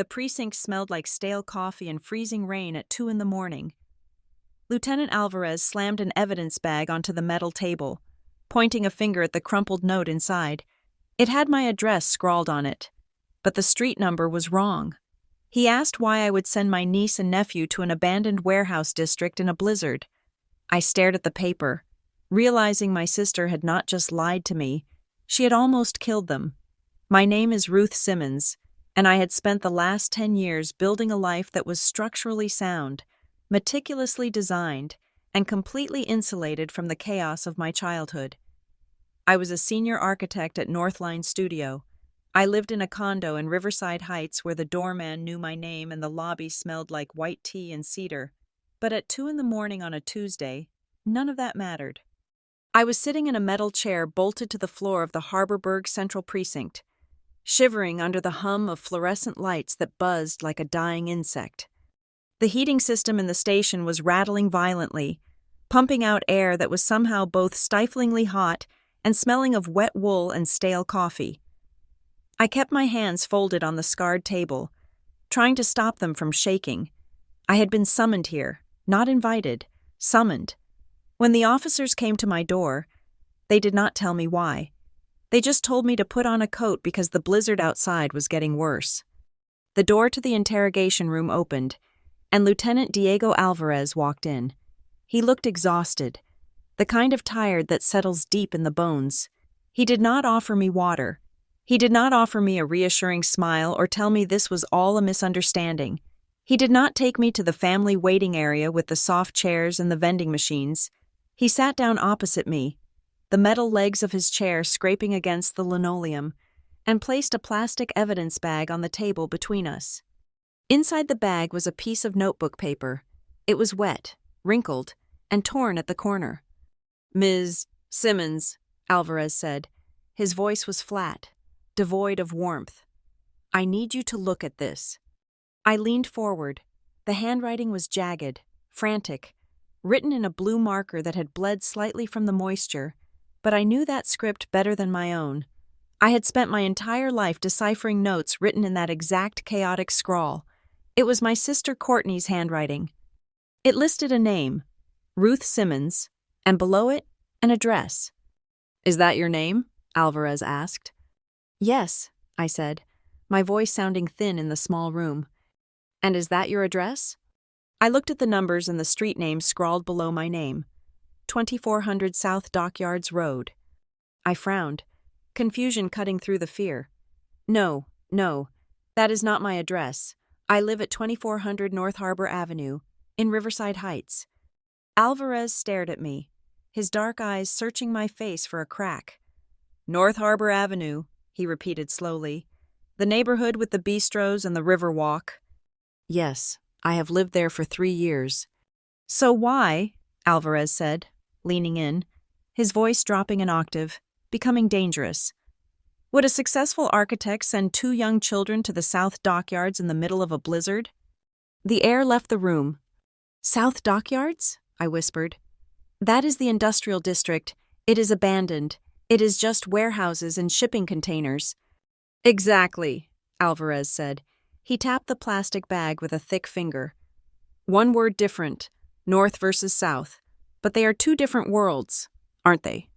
The precinct smelled like stale coffee and freezing rain at 2 in the morning. Lieutenant Alvarez slammed an evidence bag onto the metal table, pointing a finger at the crumpled note inside. It had my address scrawled on it, but the street number was wrong. He asked why I would send my niece and nephew to an abandoned warehouse district in a blizzard. I stared at the paper, realizing my sister had not just lied to me, she had almost killed them. My name is Ruth Simmons, and I had spent the last 10 years building a life that was structurally sound, meticulously designed, and completely insulated from the chaos of my childhood. I was a senior architect at Northline Studio. I lived in a condo in Riverside Heights where the doorman knew my name and the lobby smelled like white tea and cedar. But at 2 in the morning on a Tuesday, none of that mattered. I was sitting in a metal chair bolted to the floor of the Harborburg Central Precinct, shivering under the hum of fluorescent lights that buzzed like a dying insect. The heating system in the station was rattling violently, pumping out air that was somehow both stiflingly hot and smelling of wet wool and stale coffee. I kept my hands folded on the scarred table, trying to stop them from shaking. I had been summoned here, not invited, summoned. When the officers came to my door, they did not tell me why. They just told me to put on a coat because the blizzard outside was getting worse. The door to the interrogation room opened, and Lieutenant Diego Alvarez walked in. He looked exhausted, the kind of tired that settles deep in the bones. He did not offer me water. He did not offer me a reassuring smile or tell me this was all a misunderstanding. He did not take me to the family waiting area with the soft chairs and the vending machines. He sat down opposite me, the metal legs of his chair scraping against the linoleum, and placed a plastic evidence bag on the table between us. Inside the bag was a piece of notebook paper. It was wet, wrinkled, and torn at the corner. "Ms. Simmons," Alvarez said. His voice was flat, devoid of warmth. "I need you to look at this." I leaned forward. The handwriting was jagged, frantic, written in a blue marker that had bled slightly from the moisture, but I knew that script better than my own. I had spent my entire life deciphering notes written in that exact chaotic scrawl. It was my sister Courtney's handwriting. It listed a name, Ruth Simmons, and below it, an address. "Is that your name?" Alvarez asked. "Yes," I said, my voice sounding thin in the small room. "And is that your address?" I looked at the numbers and the street names scrawled below my name. 2400 South Dockyards Road. I frowned, confusion cutting through the fear. No, that is not my address. I live at 2400 North Harbor Avenue, in Riverside Heights. Alvarez stared at me, his dark eyes searching my face for a crack. "North Harbor Avenue," he repeated slowly. "The neighborhood with the bistros and the river walk." "Yes, I have lived there for 3 years." "So why," Alvarez said, leaning in, his voice dropping an octave, becoming dangerous, "would a successful architect send 2 young children to the South Dockyards in the middle of a blizzard?" The air left the room. "South Dockyards?" I whispered. "That is the industrial district. It is abandoned. It is just warehouses and shipping containers." "Exactly," Alvarez said. He tapped the plastic bag with a thick finger. "One word different, north versus south. But they are 2 different worlds, aren't they?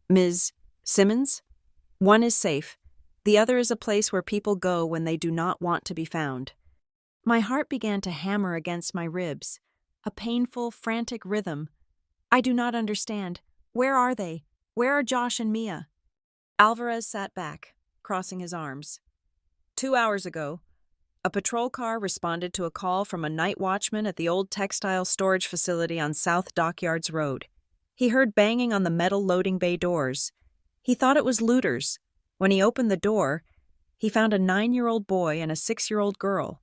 Ms. Simmons? One is safe. The other is a place where people go when they do not want to be found." My heart began to hammer against my ribs, a painful, frantic rhythm. "I do not understand. Where are they? Where are Josh and Mia?" Alvarez sat back, crossing his arms. 2 hours ago, a patrol car responded to a call from a night watchman at the old textile storage facility on South Dockyards Road. He heard banging on the metal loading bay doors. He thought it was looters. When he opened the door, he found a 9-year-old boy and a 6-year-old girl.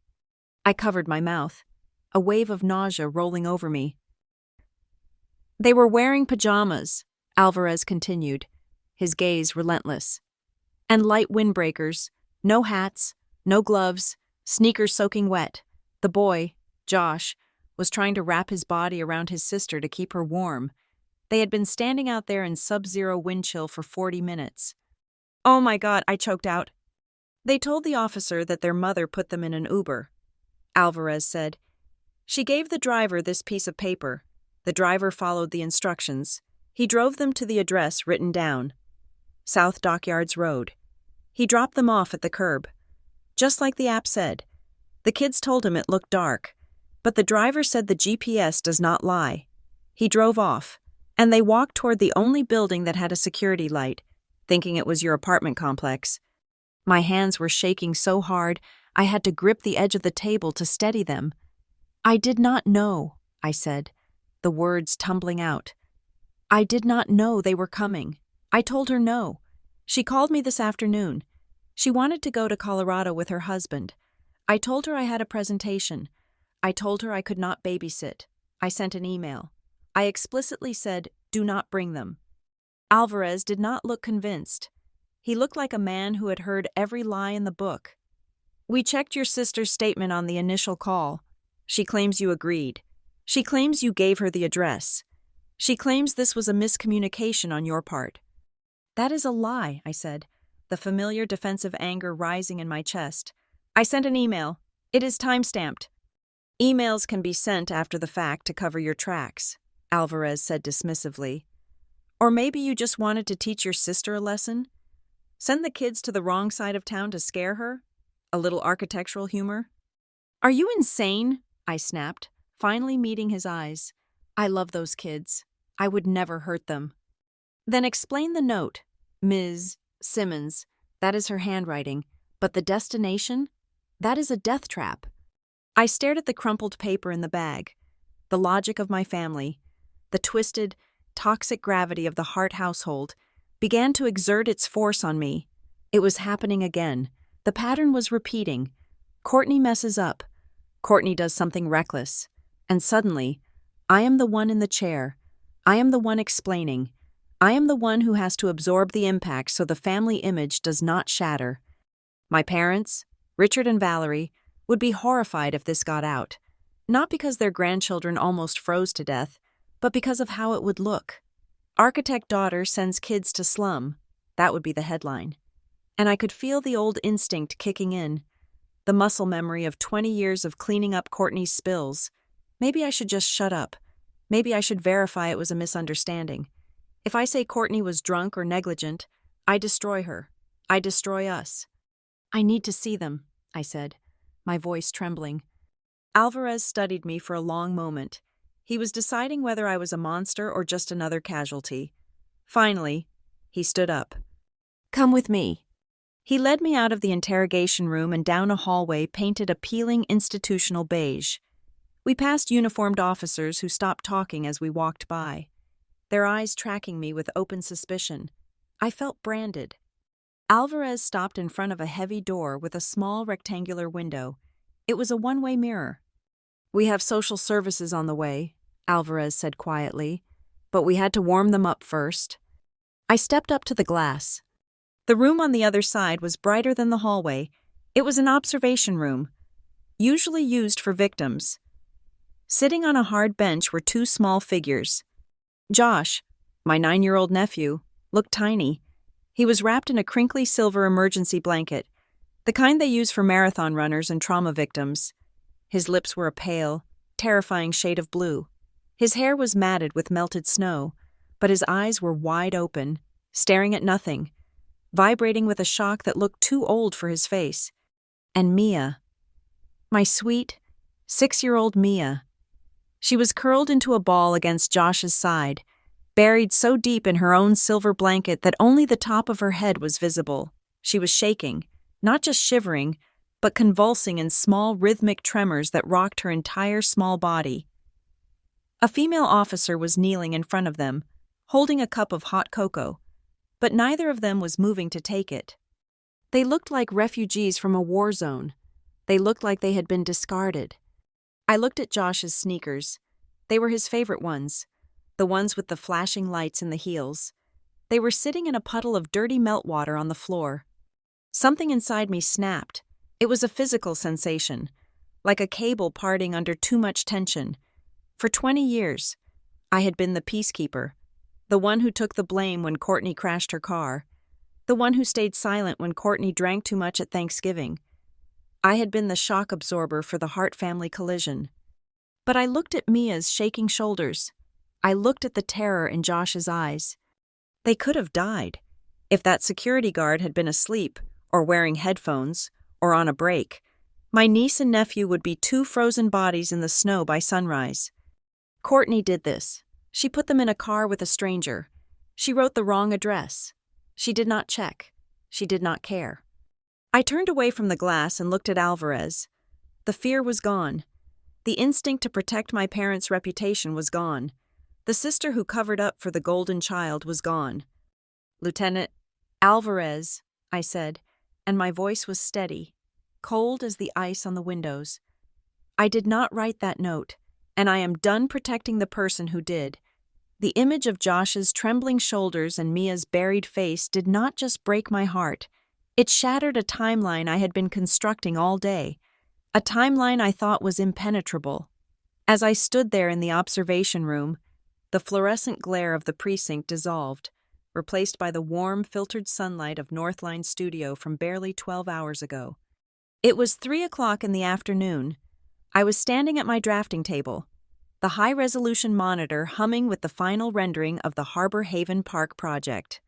I covered my mouth, a wave of nausea rolling over me. "They were wearing pajamas," Alvarez continued, his gaze relentless. "And light windbreakers, no hats, no gloves, sneakers soaking wet. The boy, Josh, was trying to wrap his body around his sister to keep her warm. They had been standing out there in sub-zero wind chill for 40 minutes. "Oh my God," I choked out. They told the officer that their mother put them in an Uber. Alvarez said, "She gave the driver this piece of paper. The driver followed the instructions. He drove them to the address written down. South Dockyards Road. He dropped them off at the curb. Just like the app said. The kids told him it looked dark, but the driver said the GPS does not lie. He drove off, and they walked toward the only building that had a security light, thinking it was your apartment complex." My hands were shaking so hard I had to grip the edge of the table to steady them. "I did not know," I said, the words tumbling out. "I did not know they were coming. I told her no. She called me this afternoon. She wanted to go to Colorado with her husband. I told her I had a presentation. I told her I could not babysit. I sent an email. I explicitly said, 'Do not bring them.'" Alvarez did not look convinced. He looked like a man who had heard every lie in the book. "We checked your sister's statement on the initial call. She claims you agreed. She claims you gave her the address. She claims this was a miscommunication on your part." "That is a lie," I said, the familiar defensive anger rising in my chest. "I sent an email. It is time-stamped." "Emails can be sent after the fact to cover your tracks," Alvarez said dismissively. "Or maybe you just wanted to teach your sister a lesson? Send the kids to the wrong side of town to scare her? A little architectural humor?" "Are you insane?" I snapped, finally meeting his eyes. "I love those kids. I would never hurt them." "Then explain the note, Ms. Simmons. That is her handwriting. But the destination? That is a death trap." I stared at the crumpled paper in the bag. The logic of my family, the twisted, toxic gravity of the Hart household, began to exert its force on me. It was happening again. The pattern was repeating. Courtney messes up. Courtney does something reckless. And suddenly, I am the one in the chair. I am the one explaining. I am the one who has to absorb the impact so the family image does not shatter. My parents, Richard and Valerie, would be horrified if this got out. Not because their grandchildren almost froze to death, but because of how it would look. "Architect daughter sends kids to slum." That would be the headline. And I could feel the old instinct kicking in, the muscle memory of 20 years of cleaning up Courtney's spills. Maybe I should just shut up. Maybe I should verify it was a misunderstanding. If I say Courtney was drunk or negligent, I destroy her. I destroy us. "I need to see them," I said, my voice trembling. Alvarez studied me for a long moment. He was deciding whether I was a monster or just another casualty. Finally, he stood up. "Come with me." He led me out of the interrogation room and down a hallway painted a peeling institutional beige. We passed uniformed officers who stopped talking as we walked by, their eyes tracking me with open suspicion. I felt branded. Alvarez stopped in front of a heavy door with a small rectangular window. It was a one-way mirror. "We have social services on the way," Alvarez said quietly, "but we had to warm them up first." I stepped up to the glass. The room on the other side was brighter than the hallway. It was an observation room, usually used for victims. Sitting on a hard bench were two small figures. Josh, my 9-year-old nephew, looked tiny. He was wrapped in a crinkly silver emergency blanket, the kind they use for marathon runners and trauma victims. His lips were a pale, terrifying shade of blue. His hair was matted with melted snow, but his eyes were wide open, staring at nothing, vibrating with a shock that looked too old for his face. And Mia. My sweet, 6-year-old Mia. She was curled into a ball against Josh's side, buried so deep in her own silver blanket that only the top of her head was visible. She was shaking, not just shivering, but convulsing in small rhythmic tremors that rocked her entire small body. A female officer was kneeling in front of them, holding a cup of hot cocoa, but neither of them was moving to take it. They looked like refugees from a war zone. They looked like they had been discarded. I looked at Josh's sneakers. They were his favorite ones, the ones with the flashing lights in the heels. They were sitting in a puddle of dirty meltwater on the floor. Something inside me snapped. It was a physical sensation, like a cable parting under too much tension. For 20 years, I had been the peacekeeper, the one who took the blame when Courtney crashed her car. The one who stayed silent when Courtney drank too much at Thanksgiving. I had been the shock absorber for the Hart family collision. But I looked at Mia's shaking shoulders. I looked at the terror in Josh's eyes. They could have died. If that security guard had been asleep, or wearing headphones, or on a break, my niece and nephew would be two frozen bodies in the snow by sunrise. Courtney did this. She put them in a car with a stranger. She wrote the wrong address. She did not check. She did not care. I turned away from the glass and looked at Alvarez. The fear was gone. The instinct to protect my parents' reputation was gone. The sister who covered up for the golden child was gone. "Lieutenant Alvarez," I said, and my voice was steady, cold as the ice on the windows. "I did not write that note, and I am done protecting the person who did." The image of Josh's trembling shoulders and Mia's buried face did not just break my heart. It shattered a timeline I had been constructing all day, a timeline I thought was impenetrable. As I stood there in the observation room, the fluorescent glare of the precinct dissolved, replaced by the warm, filtered sunlight of Northline Studio from barely 12 hours ago. It was 3 o'clock in the afternoon. I was standing at my drafting table, the high-resolution monitor humming with the final rendering of the Harbor Haven Park project.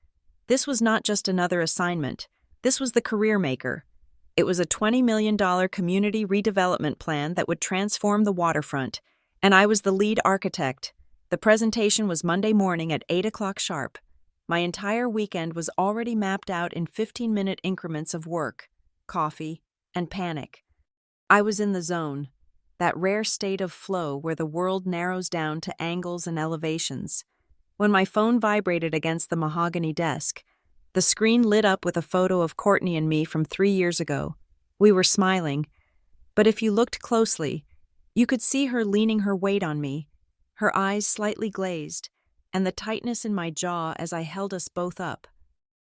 This was not just another assignment. This was the career maker. It was a $20 million community redevelopment plan that would transform the waterfront, and I was the lead architect. The presentation was Monday morning at 8 o'clock sharp. My entire weekend was already mapped out in 15-minute increments of work, coffee, and panic. I was in the zone, that rare state of flow where the world narrows down to angles and elevations. When my phone vibrated against the mahogany desk, the screen lit up with a photo of Courtney and me from 3 years ago. We were smiling, but if you looked closely, you could see her leaning her weight on me, her eyes slightly glazed, and the tightness in my jaw as I held us both up.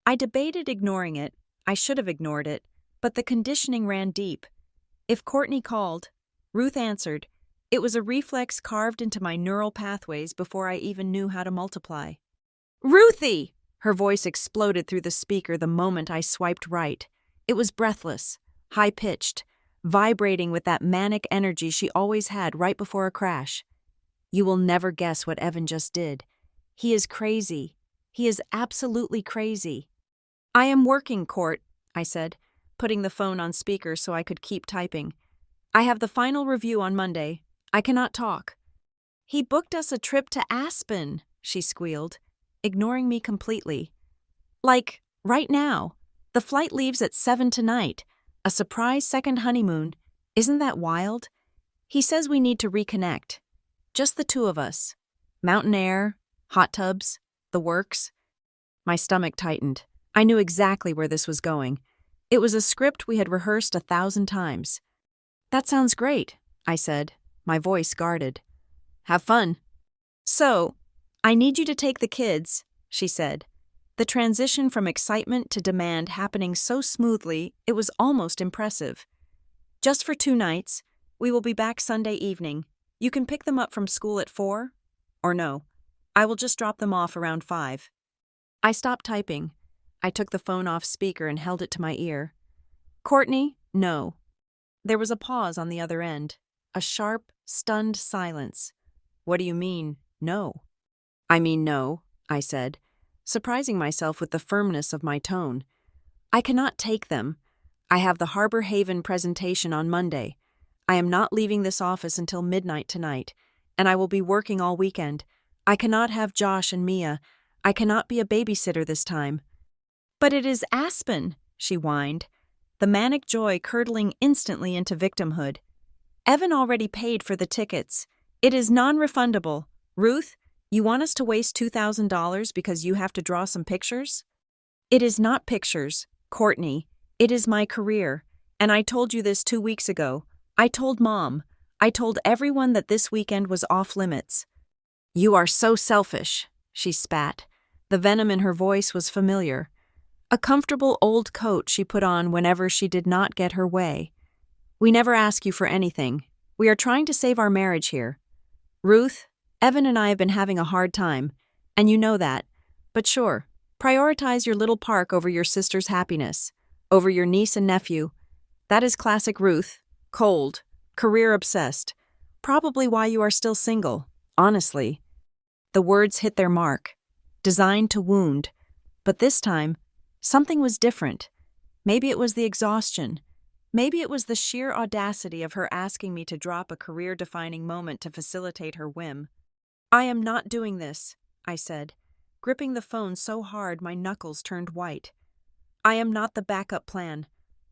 I debated ignoring it. I should have ignored it, but the conditioning ran deep. If Courtney called, Ruth answered. It was a reflex carved into my neural pathways before I even knew how to multiply. "Ruthie!" Her voice exploded through the speaker the moment I swiped right. It was breathless, high-pitched, vibrating with that manic energy she always had right before a crash. "You will never guess what Evan just did. He is crazy. He is absolutely crazy." "I am working, Court," I said, putting the phone on speaker so I could keep typing. "I have the final review on Monday. I cannot talk." "He booked us a trip to Aspen," she squealed, ignoring me completely. "Like, right now. The flight leaves at 7 tonight. A surprise second honeymoon. Isn't that wild? He says we need to reconnect. Just the two of us. Mountain air, hot tubs, the works." My stomach tightened. I knew exactly where this was going. It was a script we had rehearsed 1,000 times. "That sounds great," I said, my voice guarded. "Have fun." "So, I need you to take the kids," she said. The transition from excitement to demand happening so smoothly, it was almost impressive. "Just for 2 nights. We will be back Sunday evening. You can pick them up from school at 4? Or no, I will just drop them off around 5. I stopped typing. I took the phone off speaker and held it to my ear. "Courtney, no." There was a pause on the other end, a sharp, stunned silence. "What do you mean, no?" "I mean no," I said, surprising myself with the firmness of my tone. "I cannot take them. I have the Harbor Haven presentation on Monday. I am not leaving this office until midnight tonight, and I will be working all weekend. I cannot have Josh and Mia. I cannot be a babysitter this time." "But it is Aspen," she whined, the manic joy curdling instantly into victimhood. "Evan already paid for the tickets. It is non-refundable. Ruth, you want us to waste $2,000 because you have to draw some pictures?" "It is not pictures, Courtney. It is my career, and I told you this 2 weeks ago. I told Mom. I told everyone that this weekend was off limits." "You are so selfish," she spat. The venom in her voice was familiar. A comfortable old coat she put on whenever she did not get her way. "We never ask you for anything. We are trying to save our marriage here. Ruth, Evan and I have been having a hard time, and you know that. But sure, Prioritize your little park over your sister's happiness, over your niece and nephew. That is classic Ruth, cold, career-obsessed. Probably why you are still single, honestly. The words hit their mark, designed to wound. But this time, something was different. Maybe it was the exhaustion. Maybe it was the sheer audacity of her asking me to drop a career-defining moment to facilitate her whim. "I am not doing this," I said, gripping the phone so hard my knuckles turned white. "I am not the backup plan.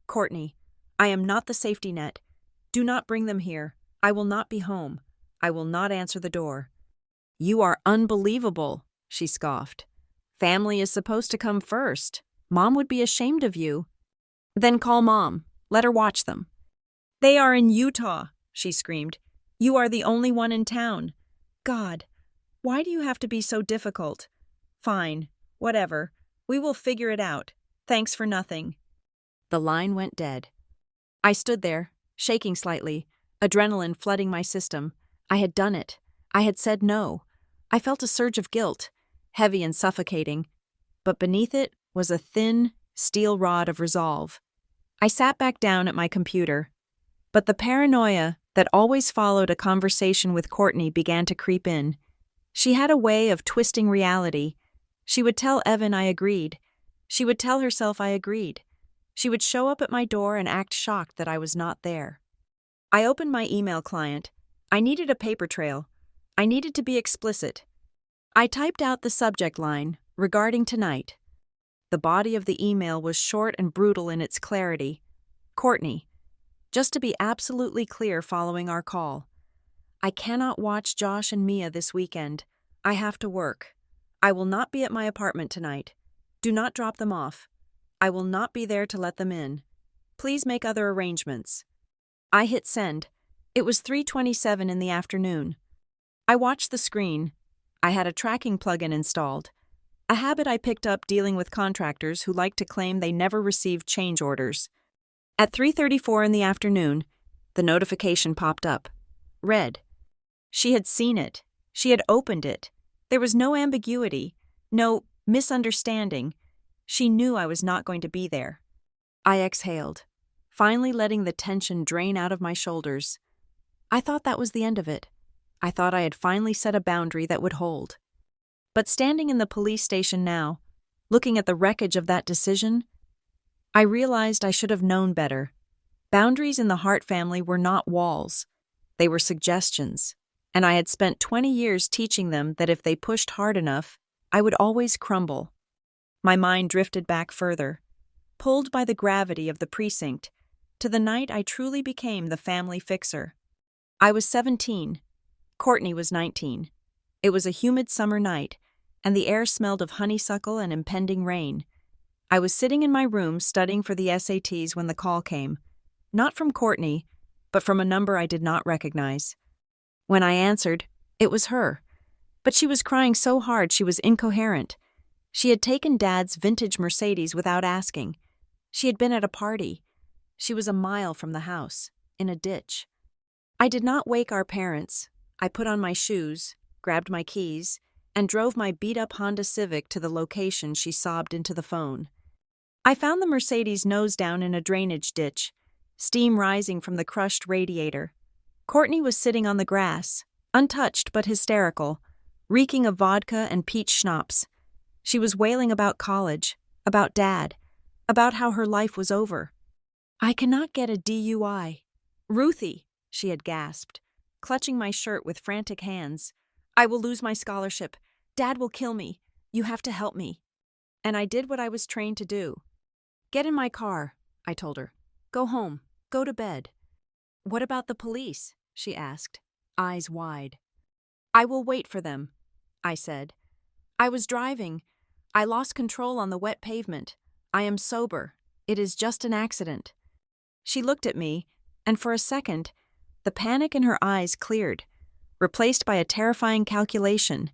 Courtney, I am not the safety net. Do not bring them here. I will not be home. I will not answer the door." "You are unbelievable," she scoffed. "Family is supposed to come first. Mom would be ashamed of you." "Then call Mom. Let her watch them." "They are in Utah," she screamed. "You are the only one in town. God, why do you have to be so difficult? Fine, whatever. We will figure it out. Thanks for nothing." The line went dead. I stood there, shaking slightly, adrenaline flooding my system. I had done it. I had said no. I felt a surge of guilt, heavy and suffocating, but beneath it was a thin, steel rod of resolve. I sat back down at my computer, but the paranoia that always followed a conversation with Courtney began to creep in. She had a way of twisting reality. She would tell Evan I agreed. She would tell herself I agreed. She would show up at my door and act shocked that I was not there. I opened my email client. I needed a paper trail. I needed to be explicit. I typed out the subject line, "Regarding tonight." The body of the email was short and brutal in its clarity. "Courtney, just to be absolutely clear following our call, I cannot watch Josh and Mia this weekend. I have to work. I will not be at my apartment tonight. Do not drop them off. I will not be there to let them in. Please make other arrangements." I hit send. It was 3:27 in the afternoon. I watched the screen. I had a tracking plugin installed, a habit I picked up dealing with contractors who like to claim they never received change orders. At 3:34 in the afternoon, the notification popped up. Read. She had seen it. She had opened it. There was no ambiguity, no misunderstanding. She knew I was not going to be there. I exhaled, finally letting the tension drain out of my shoulders. I thought that was the end of it. I thought I had finally set a boundary that would hold. But standing in the police station now, looking at the wreckage of that decision, I realized I should have known better. Boundaries in the Hart family were not walls. They were suggestions, and I had spent 20 years teaching them that if they pushed hard enough, I would always crumble. My mind drifted back further, pulled by the gravity of the precinct, to the night I truly became the family fixer. I was 17. Courtney was 19. It was a humid summer night, and the air smelled of honeysuckle and impending rain. I was sitting in my room studying for the SATs when the call came, not from Courtney, but from a number I did not recognize. When I answered, it was her, but she was crying so hard she was incoherent. She had taken Dad's vintage Mercedes without asking. She had been at a party. She was a mile from the house, in a ditch. I did not wake our parents. I put on my shoes, grabbed my keys, and drove my beat-up Honda Civic to the location she sobbed into the phone. I found the Mercedes nose down in a drainage ditch, steam rising from the crushed radiator. Courtney was sitting on the grass, untouched but hysterical, reeking of vodka and peach schnapps. She was wailing about college, about Dad, about how her life was over. "I cannot get a DUI. Ruthie," she had gasped, clutching my shirt with frantic hands. "I will lose my scholarship. Dad will kill me. You have to help me." And I did what I was trained to do. "Get in my car," I told her. "Go home. Go to bed." "What about the police?" she asked, eyes wide. "I will wait for them," I said. "I was driving. I lost control on the wet pavement. I am sober. It is just an accident." She looked at me, and for a second, the panic in her eyes cleared, replaced by a terrifying calculation.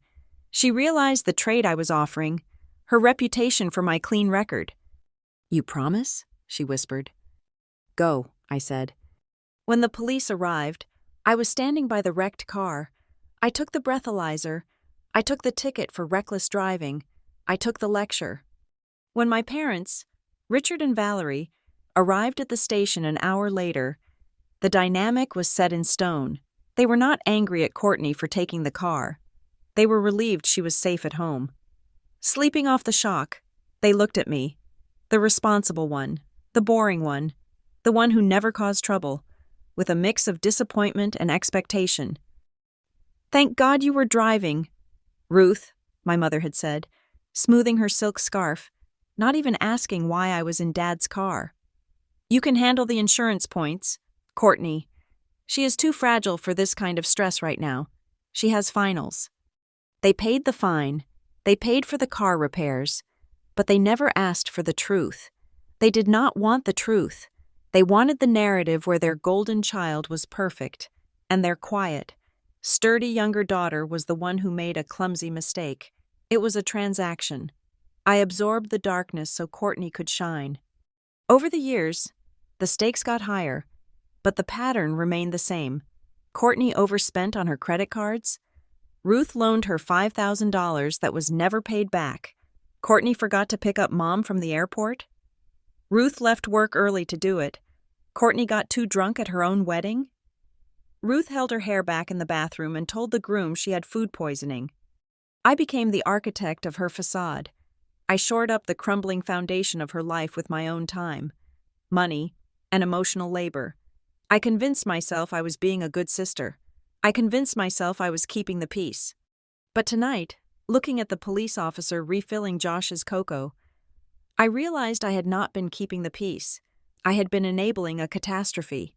She realized the trade I was offering, her reputation for my clean record. "You promise?" she whispered. "Go," I said. When the police arrived, I was standing by the wrecked car. I took the breathalyzer. I took the ticket for reckless driving. I took the lecture. When my parents, Richard and Valerie, arrived at the station an hour later, the dynamic was set in stone. They were not angry at Courtney for taking the car. They were relieved she was safe at home. Sleeping off the shock, they looked at me, the responsible one, the boring one, the one who never caused trouble, with a mix of disappointment and expectation. "Thank God you were driving, Ruth," my mother had said, smoothing her silk scarf, not even asking why I was in Dad's car. "You can handle the insurance points. Courtney. She is too fragile for this kind of stress right now. She has finals." They paid the fine. They paid for the car repairs. But they never asked for the truth. They did not want the truth. They wanted the narrative where their golden child was perfect, and their quiet, sturdy younger daughter was the one who made a clumsy mistake. It was a transaction. I absorbed the darkness so Courtney could shine. Over the years, the stakes got higher, but the pattern remained the same. Courtney overspent on her credit cards. Ruth loaned her $5,000 that was never paid back. Courtney forgot to pick up Mom from the airport. Ruth left work early to do it. Courtney got too drunk at her own wedding. Ruth held her hair back in the bathroom and told the groom she had food poisoning. I became the architect of her facade. I shored up the crumbling foundation of her life with my own time, money, and emotional labor. I convinced myself I was being a good sister. I convinced myself I was keeping the peace. But tonight, looking at the police officer refilling Josh's cocoa, I realized I had not been keeping the peace. I had been enabling a catastrophe.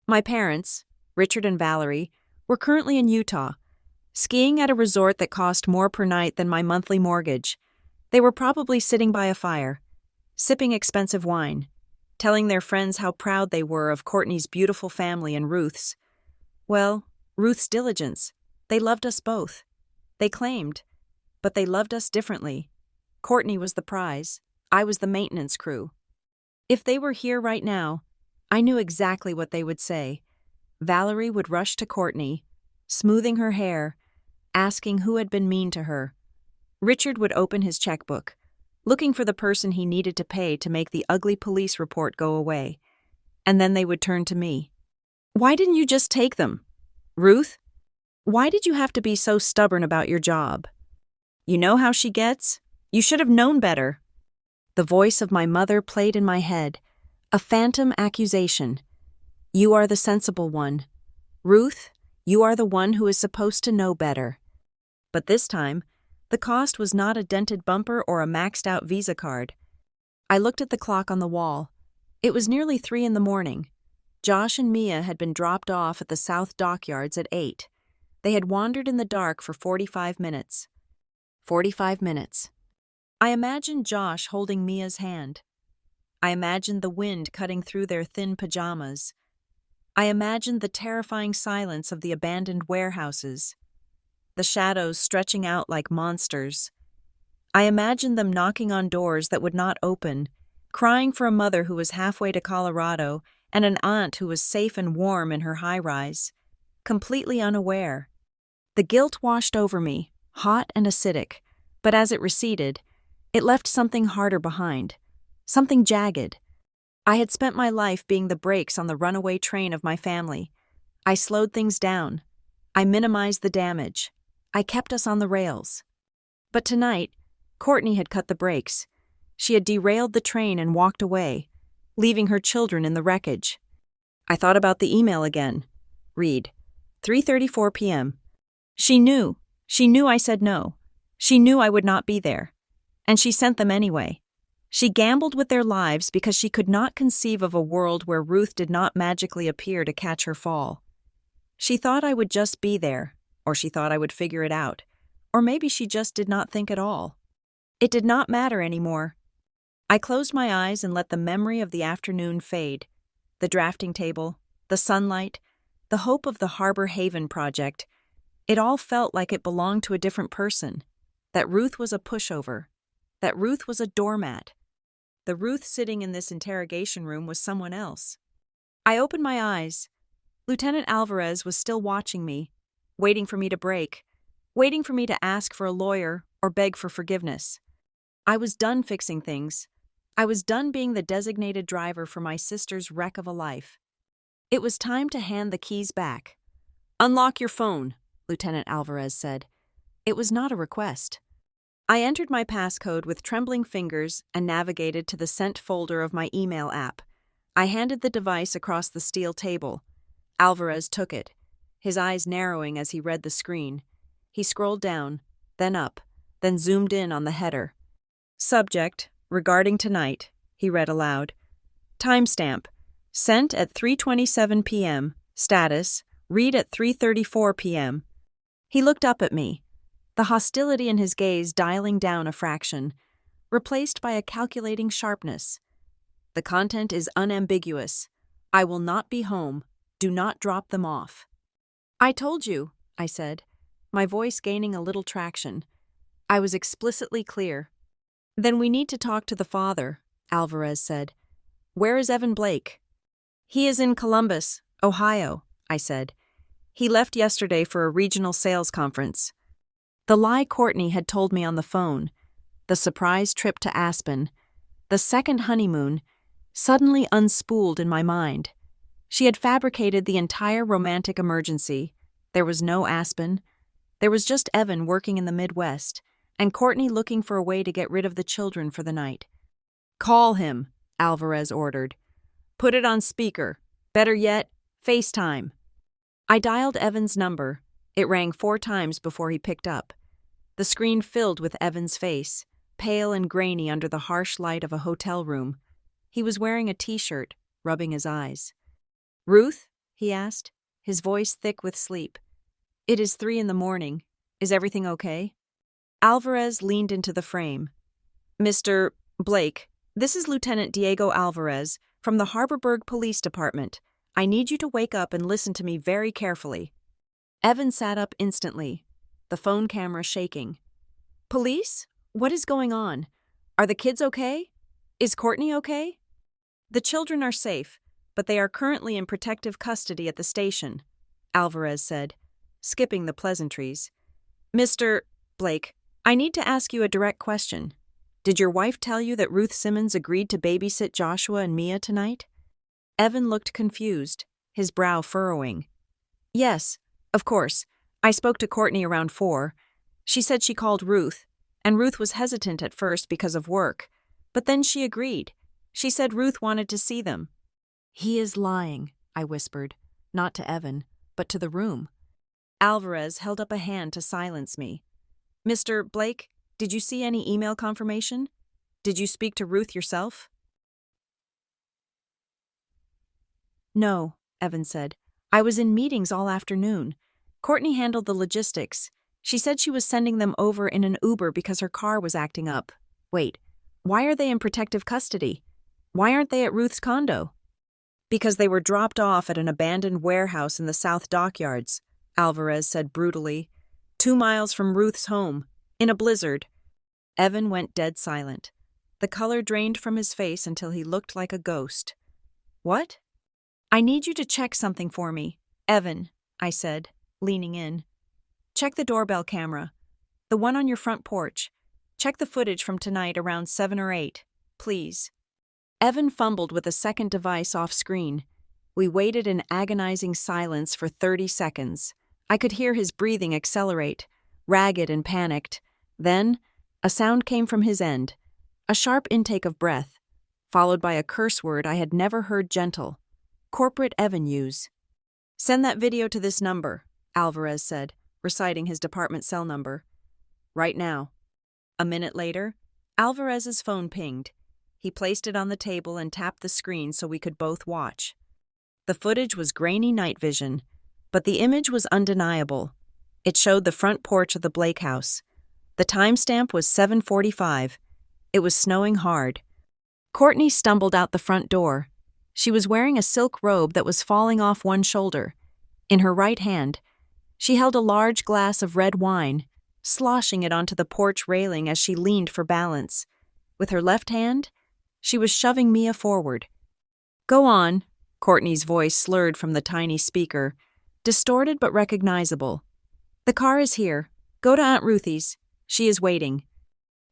My parents, Richard and Valerie, were currently in Utah, skiing at a resort that cost more per night than my monthly mortgage. They were probably sitting by a fire, sipping expensive wine, telling their friends how proud they were of Courtney's beautiful family and Ruth's. Well, Ruth's diligence. They loved us both. They claimed, but they loved us differently. Courtney was the prize. I was the maintenance crew. If they were here right now, I knew exactly what they would say. Valerie would rush to Courtney, smoothing her hair, asking who had been mean to her. Richard would open his checkbook, looking for the person he needed to pay to make the ugly police report go away. And then they would turn to me. "Why didn't you just take them? Ruth, why did you have to be so stubborn about your job? You know how she gets? You should have known better." The voice of my mother played in my head, a phantom accusation. "You are the sensible one. Ruth, you are the one who is supposed to know better." But this time, the cost was not a dented bumper or a maxed-out Visa card. I looked at the clock on the wall. It was nearly 3 a.m. Josh and Mia had been dropped off at the South Dockyards at 8. They had wandered in the dark for 45 minutes. 45 minutes. I imagined Josh holding Mia's hand. I imagined the wind cutting through their thin pajamas. I imagined the terrifying silence of the abandoned warehouses, the shadows stretching out like monsters. I imagined them knocking on doors that would not open, crying for a mother who was halfway to Colorado and an aunt who was safe and warm in her high-rise, completely unaware. The guilt washed over me, hot and acidic, but as it receded, it left something harder behind, something jagged. I had spent my life being the brakes on the runaway train of my family. I slowed things down. I minimized the damage. I kept us on the rails. But tonight, Courtney had cut the brakes. She had derailed the train and walked away, leaving her children in the wreckage. I thought about the email again. Read. 3:34 p.m. She knew I said no. She knew I would not be there. And she sent them anyway. She gambled with their lives because she could not conceive of a world where Ruth did not magically appear to catch her fall. She thought I would just be there, or she thought I would figure it out, or maybe she just did not think at all. It did not matter anymore. I closed my eyes and let the memory of the afternoon fade. The drafting table, the sunlight, the hope of the Harbor Haven project. It all felt like it belonged to a different person. That Ruth was a pushover. That Ruth was a doormat. The Ruth sitting in this interrogation room was someone else. I opened my eyes. Lieutenant Alvarez was still watching me, waiting for me to break, waiting for me to ask for a lawyer or beg for forgiveness. I was done fixing things. I was done being the designated driver for my sister's wreck of a life. It was time to hand the keys back. "Unlock your phone," Lieutenant Alvarez said. It was not a request. I entered my passcode with trembling fingers and navigated to the sent folder of my email app. I handed the device across the steel table. Alvarez took it, his eyes narrowing as he read the screen. He scrolled down, then up, then zoomed in on the header. "Subject, regarding tonight," he read aloud. "Timestamp, sent at 3:27 p.m. Status, read at 3:34 p.m. He looked up at me, the hostility in his gaze dialing down a fraction, replaced by a calculating sharpness. "The content is unambiguous. I will not be home. Do not drop them off." "I told you," I said, my voice gaining a little traction. I was explicitly clear. "Then we need to talk to the father," Alvarez said. "Where is Evan Blake?" "He is in Columbus, Ohio," I said. "He left yesterday for a regional sales conference." The lie Courtney had told me on the phone, the surprise trip to Aspen, the second honeymoon, suddenly unspooled in my mind. She had fabricated the entire romantic emergency. There was no Aspen. There was just Evan working in the Midwest, and Courtney looking for a way to get rid of the children for the night. "Call him," Alvarez ordered. "Put it on speaker. Better yet, FaceTime." I dialed Evan's number. It rang 4 times before he picked up. The screen filled with Evan's face, pale and grainy under the harsh light of a hotel room. He was wearing a t-shirt, rubbing his eyes. "Ruth?" he asked, his voice thick with sleep. "It is 3 a.m. Is everything okay?" Alvarez leaned into the frame. "Mr. Blake, this is Lieutenant Diego Alvarez from the Harborburg Police Department. I need you to wake up and listen to me very carefully." Evan sat up instantly, the phone camera shaking. "Police? What is going on? Are the kids okay? Is Courtney okay?" "The children are safe, but they are currently in protective custody at the station," Alvarez said, skipping the pleasantries. "Mr. Blake, I need to ask you a direct question. Did your wife tell you that Ruth Simmons agreed to babysit Joshua and Mia tonight?" Evan looked confused, his brow furrowing. "Yes, of course. I spoke to Courtney around 4. She said she called Ruth, and Ruth was hesitant at first because of work, but then she agreed. She said Ruth wanted to see them." "He is lying," I whispered, not to Evan, but to the room. Alvarez held up a hand to silence me. "Mr. Blake, did you see any email confirmation? Did you speak to Ruth yourself?" "No," Evan said. "I was in meetings all afternoon. Courtney handled the logistics. She said she was sending them over in an Uber because her car was acting up. Wait, why are they in protective custody? Why aren't they at Ruth's condo?" "Because they were dropped off at an abandoned warehouse in the South Dockyards," Alvarez said brutally. 2 miles from Ruth's home, in a blizzard." Evan went dead silent. The color drained from his face until he looked like a ghost. "What?" "I need you to check something for me, Evan," I said, leaning in. "Check the doorbell camera, the one on your front porch. Check the footage from tonight around 7 or 8, please." Evan fumbled with a second device off screen. We waited in agonizing silence for 30 seconds. I could hear his breathing accelerate, ragged and panicked. Then, a sound came from his end, a sharp intake of breath, followed by a curse word I had never heard gentle. Corporate Evan use. "Send that video to this number," Alvarez said, reciting his department cell number. "Right now." A minute later, Alvarez's phone pinged. He placed it on the table and tapped the screen so we could both watch. The footage was grainy night vision, but the image was undeniable. It showed the front porch of the Blake house. The timestamp was 7:45. It was snowing hard. Courtney stumbled out the front door. She was wearing a silk robe that was falling off one shoulder. In her right hand, she held a large glass of red wine, sloshing it onto the porch railing as she leaned for balance. With her left hand, she was shoving Mia forward. "Go on," Courtney's voice slurred from the tiny speaker, distorted but recognizable. "The car is here. Go to Aunt Ruthie's. She is waiting."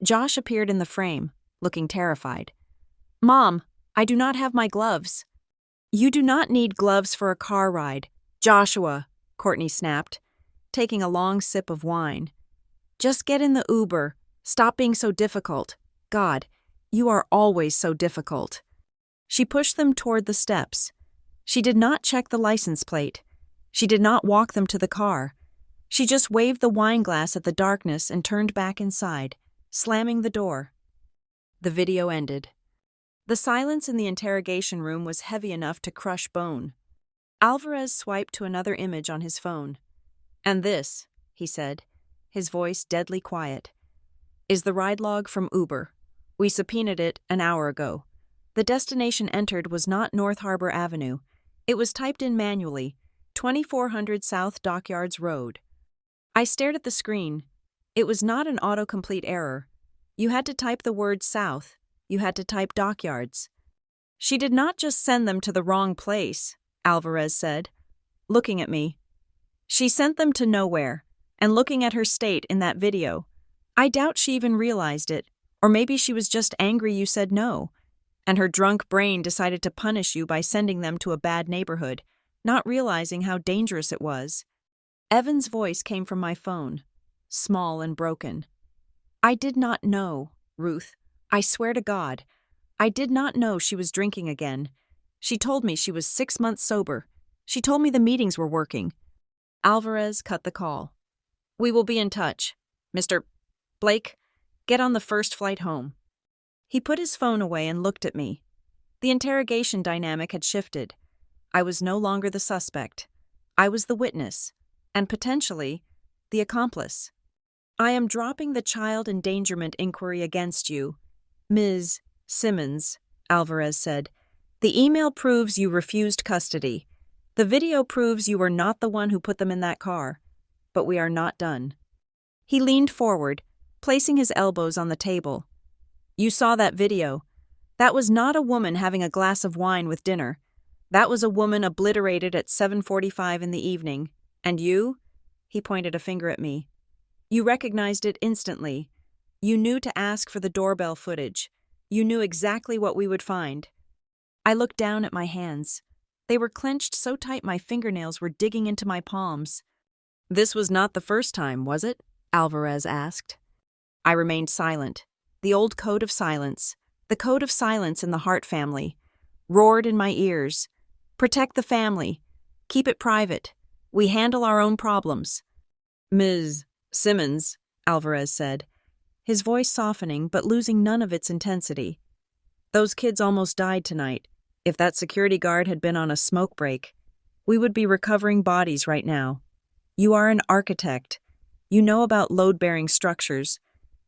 Josh appeared in the frame, looking terrified. "Mom, I do not have my gloves." "You do not need gloves for a car ride, Joshua," Courtney snapped, taking a long sip of wine. "Just get in the Uber. Stop being so difficult. God, you are always so difficult." She pushed them toward the steps. She did not check the license plate. She did not walk them to the car. She just waved the wine glass at the darkness and turned back inside, slamming the door. The video ended. The silence in the interrogation room was heavy enough to crush bone. Alvarez swiped to another image on his phone. "And this," he said, his voice deadly quiet, "is the ride log from Uber. We subpoenaed it an hour ago. The destination entered was not North Harbor Avenue. It was typed in manually, 2400 South Dockyards Road." I stared at the screen. It was not an autocomplete error. You had to type the word South. You had to type Dockyards. "She did not just send them to the wrong place," Alvarez said, looking at me. "She sent them to nowhere, and looking at her state in that video, I doubt she even realized it, or maybe she was just angry you said no, and her drunk brain decided to punish you by sending them to a bad neighborhood, not realizing how dangerous it was." Evan's voice came from my phone, small and broken. "I did not know, Ruth. I swear to God, I did not know she was drinking again. She told me she was 6 months sober. She told me the meetings were working." Alvarez cut the call. "We will be in touch. Mr. Blake, get on the first flight home." He put his phone away and looked at me. The interrogation dynamic had shifted. I was no longer the suspect. I was the witness, and potentially, the accomplice. "I am dropping the child endangerment inquiry against you, Ms. Simmons," Alvarez said. "The email proves you refused custody. The video proves you were not the one who put them in that car. But we are not done." He leaned forward, placing his elbows on the table. "You saw that video. That was not a woman having a glass of wine with dinner. That was a woman obliterated at 7:45 in the evening. And you?" He pointed a finger at me. "You recognized it instantly. You knew to ask for the doorbell footage. You knew exactly what we would find." I looked down at my hands. They were clenched so tight my fingernails were digging into my palms. "This was not the first time, was it?" Alvarez asked. I remained silent. The old code of silence, the code of silence in the Hart family, roared in my ears. "Protect the family. Keep it private. We handle our own problems." "Ms. Simmons," Alvarez said, his voice softening but losing none of its intensity. "Those kids almost died tonight. If that security guard had been on a smoke break, we would be recovering bodies right now. You are an architect. You know about load-bearing structures.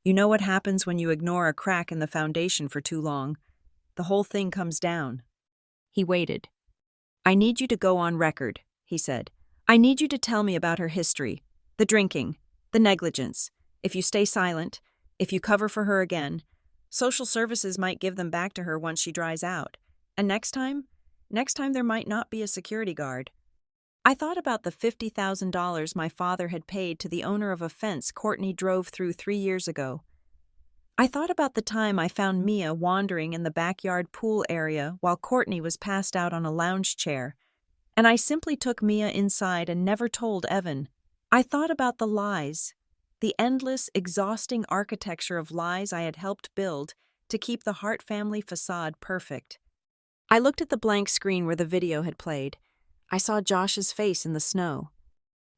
You know what happens when you ignore a crack in the foundation for too long. The whole thing comes down." He waited. "I need you to go on record," he said. "I need you to tell me about her history, the drinking, the negligence. If you stay silent, if you cover for her again, social services might give them back to her once she dries out. And next time there might not be a security guard." I thought about the $50,000 my father had paid to the owner of a fence Courtney drove through 3 years ago. I thought about the time I found Mia wandering in the backyard pool area while Courtney was passed out on a lounge chair, and I simply took Mia inside and never told Evan. I thought about the lies, the endless, exhausting architecture of lies I had helped build to keep the Hart family facade perfect. I looked at the blank screen where the video had played. I saw Josh's face in the snow.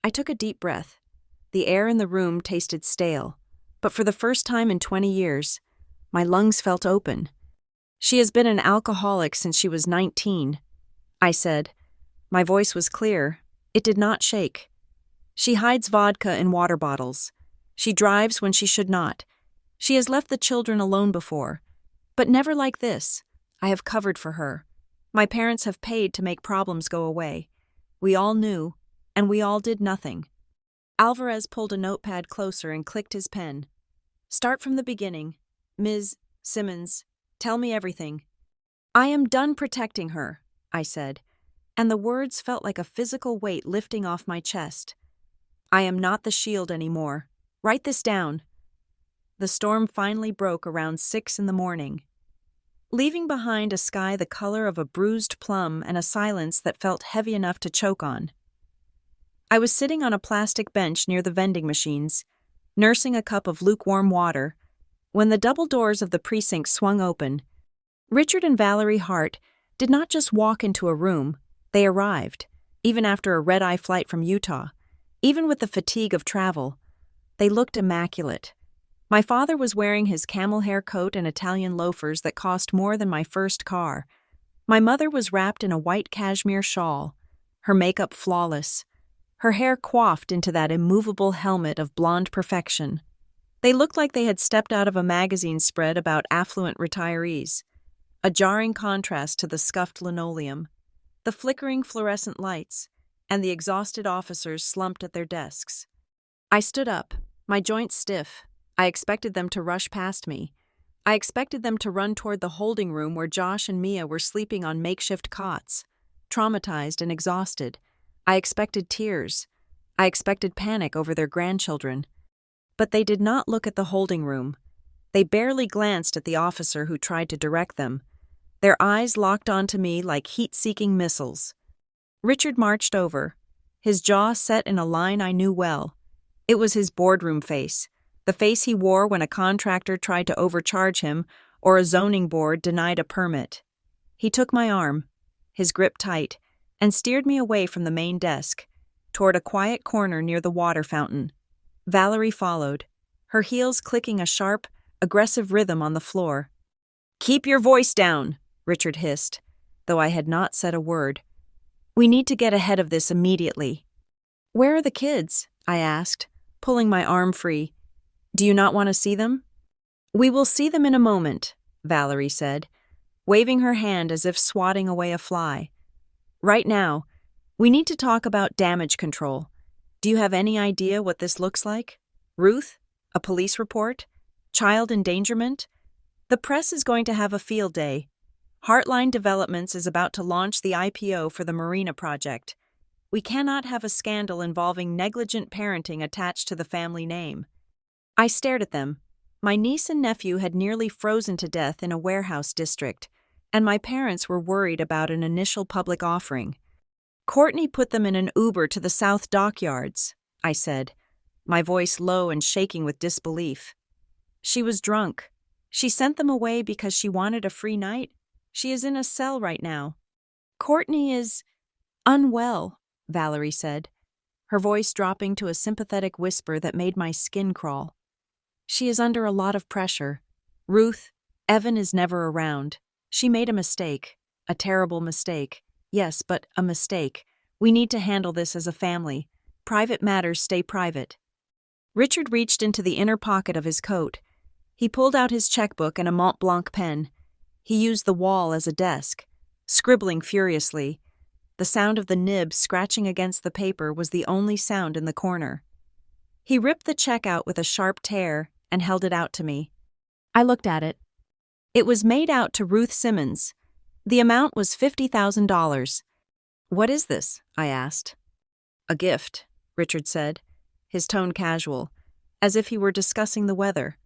I took a deep breath. The air in the room tasted stale, but for the first time in 20 years, my lungs felt open. "She has been an alcoholic since she was 19, I said. My voice was clear. It did not shake. "She hides vodka in water bottles. She drives when she should not. She has left the children alone before, but never like this. I have covered for her. My parents have paid to make problems go away. We all knew, and we all did nothing." Alvarez pulled a notepad closer and clicked his pen. "Start from the beginning. Ms. Simmons, tell me everything." "I am done protecting her," I said, and the words felt like a physical weight lifting off my chest. "I am not the shield anymore. Write this down. the storm finally broke around 6 in the morning, leaving behind a sky the color of a bruised plum and a silence that felt heavy enough to choke on. I was sitting on a plastic bench near the vending machines, nursing a cup of lukewarm water, when the double doors of the precinct swung open. Richard and Valerie Hart did not just walk into a room, they arrived, even after a red-eye flight from Utah, even with the fatigue of travel. They looked immaculate. My father was wearing his camel hair coat and Italian loafers that cost more than my first car. My mother was wrapped in a white cashmere shawl, her makeup flawless, her hair coiffed into that immovable helmet of blonde perfection. They looked like they had stepped out of a magazine spread about affluent retirees, a jarring contrast to the scuffed linoleum, the flickering fluorescent lights, and the exhausted officers slumped at their desks. I stood up, my joints stiff. I expected them to rush past me. I expected them to run toward the holding room where Josh and Mia were sleeping on makeshift cots, traumatized and exhausted. I expected tears. I expected panic over their grandchildren. But they did not look at the holding room. They barely glanced at the officer who tried to direct them. Their eyes locked onto me like heat-seeking missiles. Richard marched over, his jaw set in a line I knew well. It was his boardroom face, the face he wore when a contractor tried to overcharge him or a zoning board denied a permit. He took my arm, his grip tight, and steered me away from the main desk, toward a quiet corner near the water fountain. Valerie followed, her heels clicking a sharp, aggressive rhythm on the floor. "Keep your voice down," Richard hissed, though I had not said a word. "We need to get ahead of this immediately." "Where are the kids?" I asked, pulling my arm free. "Do you not want to see them?" "We will see them in a moment," Valerie said, waving her hand as if swatting away a fly. "Right now, we need to talk about damage control. Do you have any idea what this looks like? Ruth? A police report? Child endangerment? The press is going to have a field day. Heartline Developments is about to launch the IPO for the Marina project. We cannot have a scandal involving negligent parenting attached to the family name." I stared at them. My niece and nephew had nearly frozen to death in a warehouse district, and my parents were worried about an initial public offering. "Courtney put them in an Uber to the South Dockyards," I said, my voice low and shaking with disbelief. "She was drunk. She sent them away because she wanted a free night. She is in a cell right now." "Courtney is unwell," Valerie said, her voice dropping to a sympathetic whisper that made my skin crawl. "She is under a lot of pressure. Ruth, Evan is never around. She made a mistake. A terrible mistake. Yes, but a mistake. We need to handle this as a family. Private matters stay private." Richard reached into the inner pocket of his coat. He pulled out his checkbook and a Mont Blanc pen. He used the wall as a desk, scribbling furiously. The sound of the nib scratching against the paper was the only sound in the corner. He ripped the check out with a sharp tear and held it out to me. I looked at it. It was made out to Ruth Simmons. The amount was $50,000. "What is this?" I asked. "A gift," Richard said, his tone casual, as if he were discussing the weather.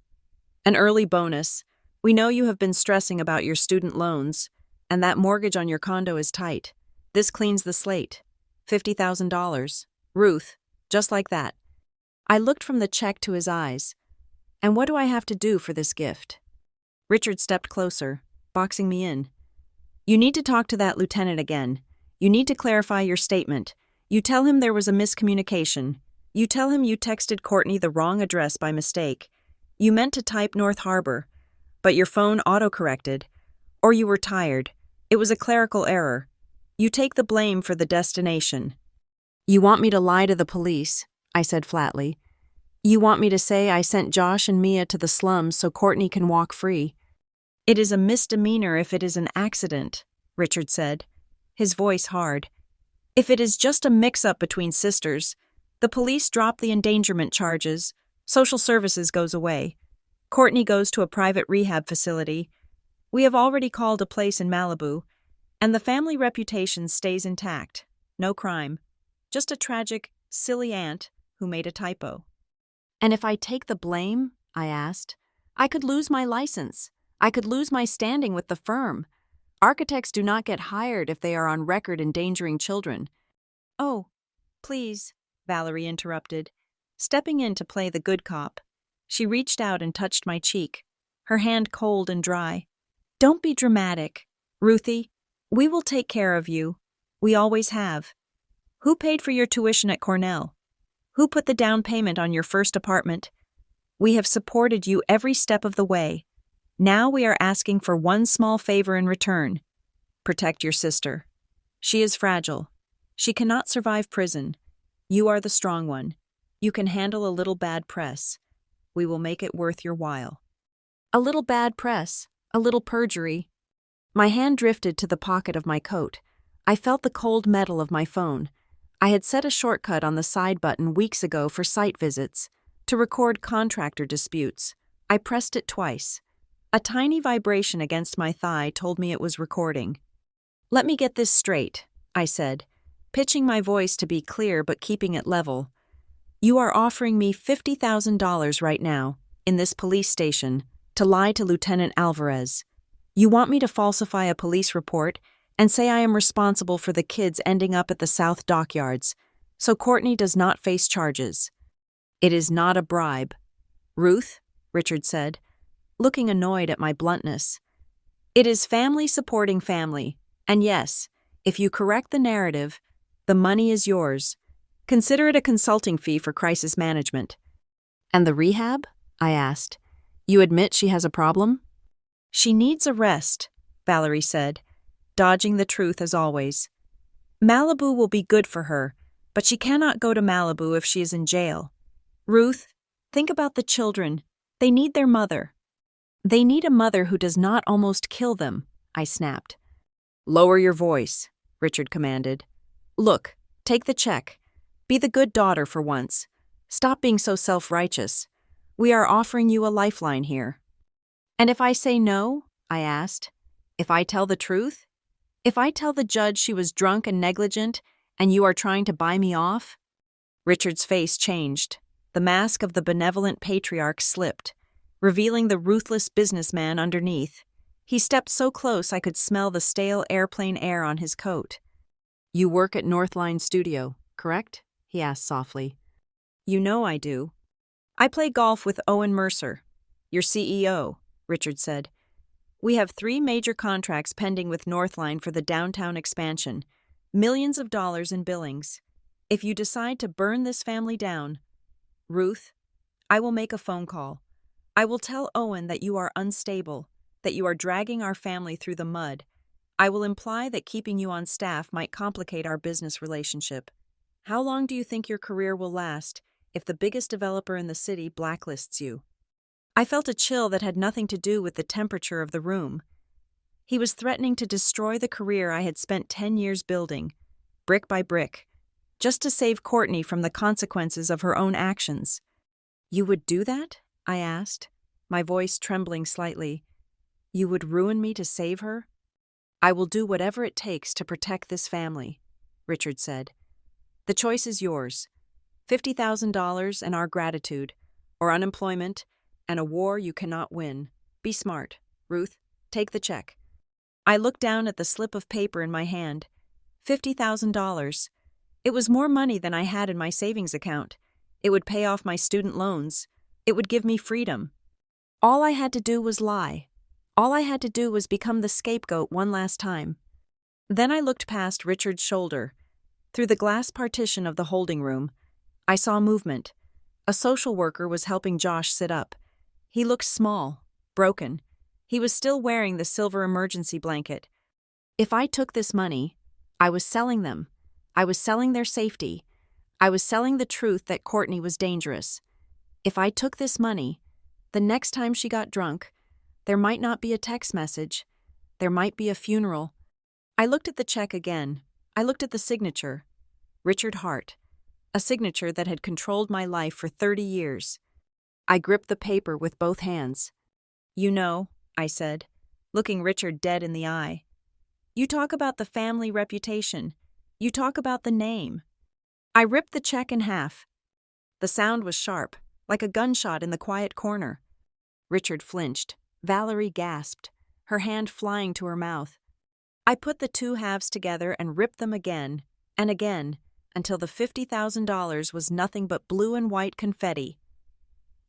"An early bonus. We know you have been stressing about your student loans, and that mortgage on your condo is tight. This cleans the slate. $50,000. Ruth, just like that." I looked from the check to his eyes. "And what do I have to do for this gift?" Richard stepped closer, boxing me in. "You need to talk to that lieutenant again. You need to clarify your statement. You tell him there was a miscommunication. You tell him you texted Courtney the wrong address by mistake. You meant to type North Harbor, but your phone autocorrected. Or you were tired. It was a clerical error. You take the blame for the destination." "You want me to lie to the police," I said flatly. "You want me to say I sent Josh and Mia to the slums so Courtney can walk free." "It is a misdemeanor if it is an accident," Richard said, his voice hard. "If it is just a mix-up between sisters, the police drop the endangerment charges, social services goes away. Courtney goes to a private rehab facility. We have already called a place in Malibu, and the family reputation stays intact. No crime. Just a tragic, silly aunt who made a typo." "And if I take the blame?" I asked, I could lose my license. I could lose my standing with the firm. Architects do not get hired if they are on record endangering children. Oh, please, Valerie interrupted, stepping in to play the good cop. She reached out and touched my cheek, her hand cold and dry. Don't be dramatic, Ruthie. We will take care of you. We always have. Who paid for your tuition at Cornell? Who put the down payment on your first apartment? We have supported you every step of the way. Now we are asking for one small favor in return. Protect your sister. She is fragile. She cannot survive prison. You are the strong one. You can handle a little bad press. We will make it worth your while. A little bad press, a little perjury. My hand drifted to the pocket of my coat. I felt the cold metal of my phone. I had set a shortcut on the side button weeks ago for site visits, to record contractor disputes. I pressed it twice. A tiny vibration against my thigh told me it was recording. Let me get this straight, I said, pitching my voice to be clear but keeping it level. You are offering me $50,000 right now, in this police station, to lie to Lieutenant Alvarez. You want me to falsify a police report and say I am responsible for the kids ending up at the South Dockyards, so Courtney does not face charges. It is not a bribe. Ruth, Richard said, looking annoyed at my bluntness. It is family supporting family, and yes, if you correct the narrative, the money is yours. Consider it a consulting fee for crisis management. And the rehab? I asked. You admit she has a problem? She needs a rest, Valerie said, dodging the truth as always. Malibu will be good for her, but she cannot go to Malibu if she is in jail. Ruth, think about the children. They need their mother. They need a mother who does not almost kill them, I snapped. Lower your voice, Richard commanded. Look, take the check. Be the good daughter for once. Stop being so self-righteous. We are offering you a lifeline here. And if I say no, I asked, if I tell the truth? If I tell the judge she was drunk and negligent, and you are trying to buy me off? Richard's face changed. The mask of the benevolent patriarch slipped, revealing the ruthless businessman underneath. He stepped so close I could smell the stale airplane air on his coat. You work at Northline Studio, correct? He asked softly. You know I do. I play golf with Owen Mercer, your CEO, Richard said. We have 3 major contracts pending with Northline for the downtown expansion, millions of dollars in billings. If you decide to burn this family down, Ruth, I will make a phone call. I will tell Owen that you are unstable, that you are dragging our family through the mud. I will imply that keeping you on staff might complicate our business relationship. How long do you think your career will last if the biggest developer in the city blacklists you? I felt a chill that had nothing to do with the temperature of the room. He was threatening to destroy the career I had spent 10 years building, brick by brick, just to save Courtney from the consequences of her own actions. You would do that? I asked, my voice trembling slightly. You would ruin me to save her? I will do whatever it takes to protect this family, Richard said. The choice is yours. $50,000 and our gratitude, or unemployment and a war you cannot win. Be smart, Ruth. Take the check. I looked down at the slip of paper in my hand. $50,000. It was more money than I had in my savings account. It would pay off my student loans. It would give me freedom. All I had to do was lie. All I had to do was become the scapegoat one last time. Then I looked past Richard's shoulder. Through the glass partition of the holding room, I saw movement. A social worker was helping Josh sit up. He looked small, broken. He was still wearing the silver emergency blanket. If I took this money, I was selling them. I was selling their safety. I was selling the truth that Courtney was dangerous. If I took this money, the next time she got drunk, there might not be a text message. There might be a funeral. I looked at the check again. I looked at the signature. Richard Hart. A signature that had controlled my life for 30 years. I gripped the paper with both hands. You know, I said, looking Richard dead in the eye. You talk about the family reputation. You talk about the name. I ripped the check in half. The sound was sharp, like a gunshot in the quiet corner. Richard flinched. Valerie gasped, her hand flying to her mouth. I put the two halves together and ripped them again, and again, until the $50,000 was nothing but blue and white confetti.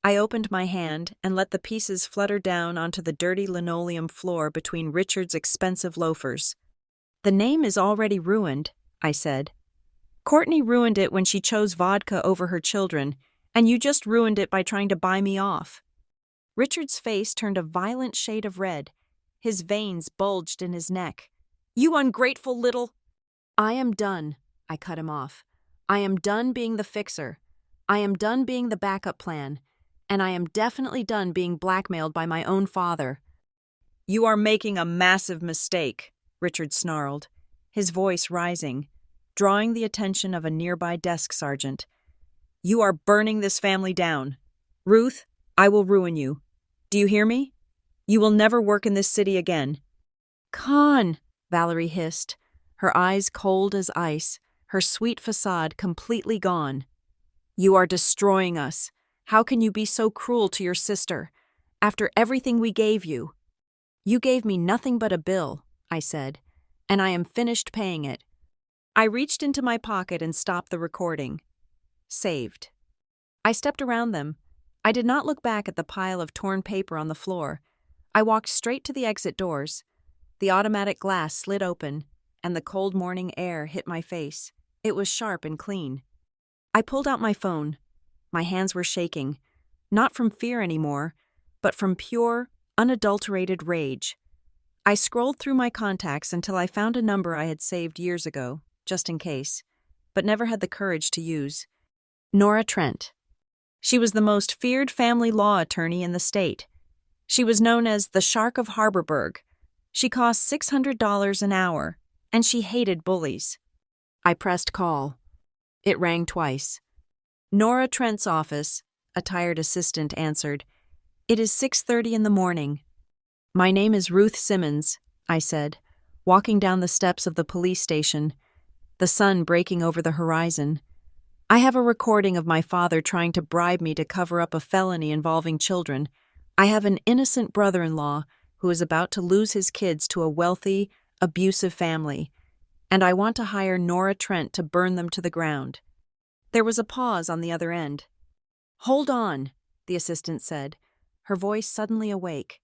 I opened my hand and let the pieces flutter down onto the dirty linoleum floor between Richard's expensive loafers. The name is already ruined, I said. Courtney ruined it when she chose vodka over her children, and you just ruined it by trying to buy me off. Richard's face turned a violent shade of red. His veins bulged in his neck. You ungrateful little... I am done, I cut him off. I am done being the fixer. I am done being the backup plan. And I am definitely done being blackmailed by my own father. You are making a massive mistake, Richard snarled, his voice rising, drawing the attention of a nearby desk sergeant. You are burning this family down. Ruth, I will ruin you. Do you hear me? You will never work in this city again. Con, Valerie hissed, her eyes cold as ice, her sweet facade completely gone. You are destroying us. How can you be so cruel to your sister, after everything we gave you? You gave me nothing but a bill, I said, and I am finished paying it. I reached into my pocket and stopped the recording. Saved. I stepped around them. I did not look back at the pile of torn paper on the floor. I walked straight to the exit doors. The automatic glass slid open, and the cold morning air hit my face. It was sharp and clean. I pulled out my phone. My hands were shaking, not from fear anymore, but from pure, unadulterated rage. I scrolled through my contacts until I found a number I had saved years ago, just in case, but never had the courage to use. Nora Trent. She was the most feared family law attorney in the state. She was known as the Shark of Harborburg. She cost $600 an hour, and she hated bullies. I pressed call. It rang twice. Nora Trent's office, a tired assistant answered. It is 6:30 in the morning. My name is Ruth Simmons, I said, walking down the steps of the police station, the sun breaking over the horizon. I have a recording of my father trying to bribe me to cover up a felony involving children. I have an innocent brother-in-law who is about to lose his kids to a wealthy, abusive family, and I want to hire Nora Trent to burn them to the ground. There was a pause on the other end. Hold on, the assistant said, her voice suddenly awake.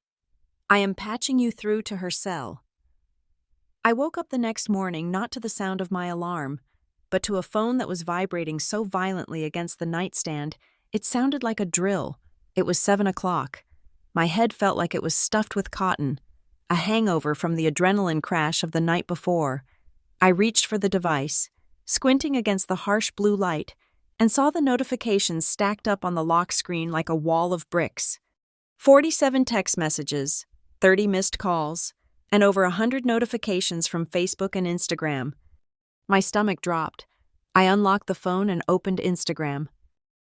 I am patching you through to her cell. I woke up the next morning not to the sound of my alarm, but to a phone that was vibrating so violently against the nightstand, it sounded like a drill. It was 7 o'clock. My head felt like it was stuffed with cotton, a hangover from the adrenaline crash of the night before. I reached for the device, squinting against the harsh blue light, and saw the notifications stacked up on the lock screen like a wall of bricks. 47 text messages, 30 missed calls, and over 100 notifications from Facebook and Instagram. My stomach dropped. I unlocked the phone and opened Instagram.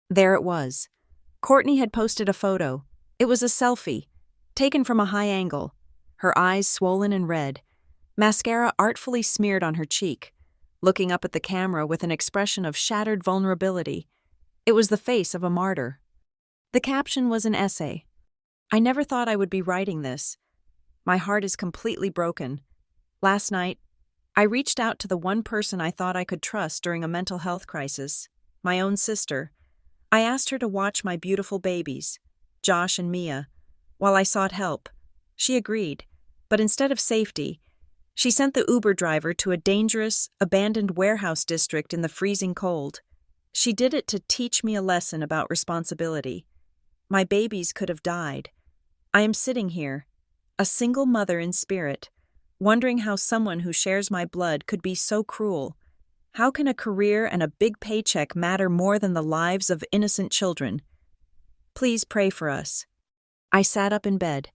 There it was. Courtney had posted a photo. It was a selfie, taken from a high angle, her eyes swollen and red, mascara artfully smeared on her cheek, looking up at the camera with an expression of shattered vulnerability. It was the face of a martyr. The caption was an essay. I never thought I would be writing this. My heart is completely broken. Last night, I reached out to the one person I thought I could trust during a mental health crisis, my own sister. I asked her to watch my beautiful babies, Josh and Mia, while I sought help. She agreed, but instead of safety, she sent the Uber driver to a dangerous, abandoned warehouse district in the freezing cold. She did it to teach me a lesson about responsibility. My babies could have died. I am sitting here, a single mother in spirit, wondering how someone who shares my blood could be so cruel. How can a career and a big paycheck matter more than the lives of innocent children? Please pray for us. I sat up in bed,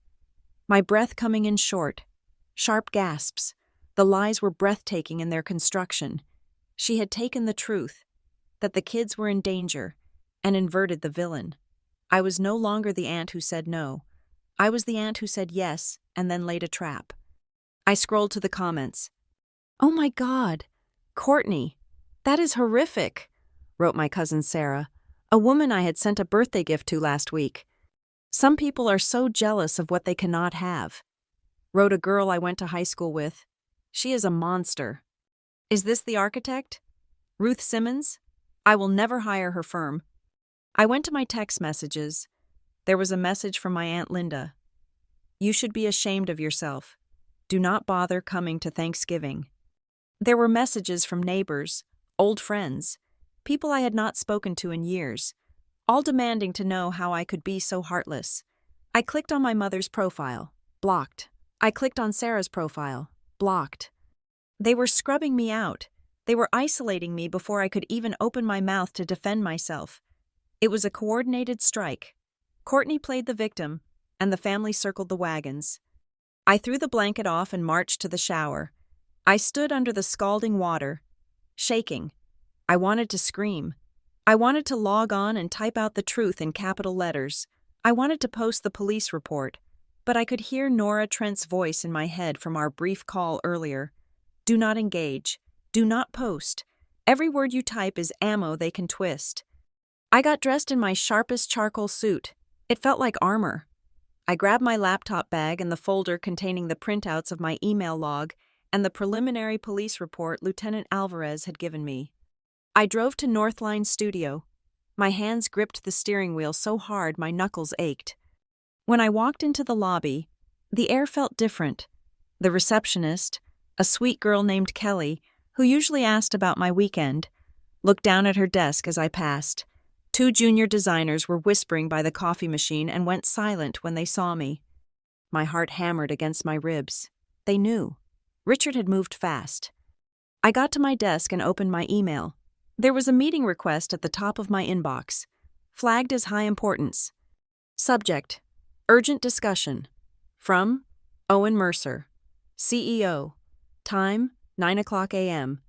my breath coming in short, sharp gasps. The lies were breathtaking in their construction. She had taken the truth, that the kids were in danger, and inverted the villain. I was no longer the aunt who said no. I was the aunt who said yes and then laid a trap. I scrolled to the comments. Oh my God, Courtney, that is horrific, wrote my cousin Sarah, a woman I had sent a birthday gift to last week. Some people are so jealous of what they cannot have. Wrote a girl I went to high school with. She is a monster. Is this the architect? Ruth Simmons? I will never hire her firm. I went to my text messages. There was a message from my Aunt Linda. You should be ashamed of yourself. Do not bother coming to Thanksgiving. There were messages from neighbors, old friends, people I had not spoken to in years, all demanding to know how I could be so heartless. I clicked on my mother's profile. Blocked. I clicked on Sarah's profile. Blocked. They were scrubbing me out. They were isolating me before I could even open my mouth to defend myself. It was a coordinated strike. Courtney played the victim, and the family circled the wagons. I threw the blanket off and marched to the shower. I stood under the scalding water, shaking. I wanted to scream. I wanted to log on and type out the truth in capital letters. I wanted to post the police report, but I could hear Nora Trent's voice in my head from our brief call earlier. Do not engage. Do not post. Every word you type is ammo they can twist. I got dressed in my sharpest charcoal suit. It felt like armor. I grabbed my laptop bag and the folder containing the printouts of my email log and the preliminary police report Lieutenant Alvarez had given me. I drove to Northline Studio. My hands gripped the steering wheel so hard my knuckles ached. When I walked into the lobby, the air felt different. The receptionist, a sweet girl named Kelly, who usually asked about my weekend, looked down at her desk as I passed. 2 junior designers were whispering by the coffee machine and went silent when they saw me. My heart hammered against my ribs. They knew. Richard had moved fast. I got to my desk and opened my email. There was a meeting request at the top of my inbox, flagged as high importance. Subject: Urgent discussion. From Owen Mercer, CEO. Time: 9:00 a.m.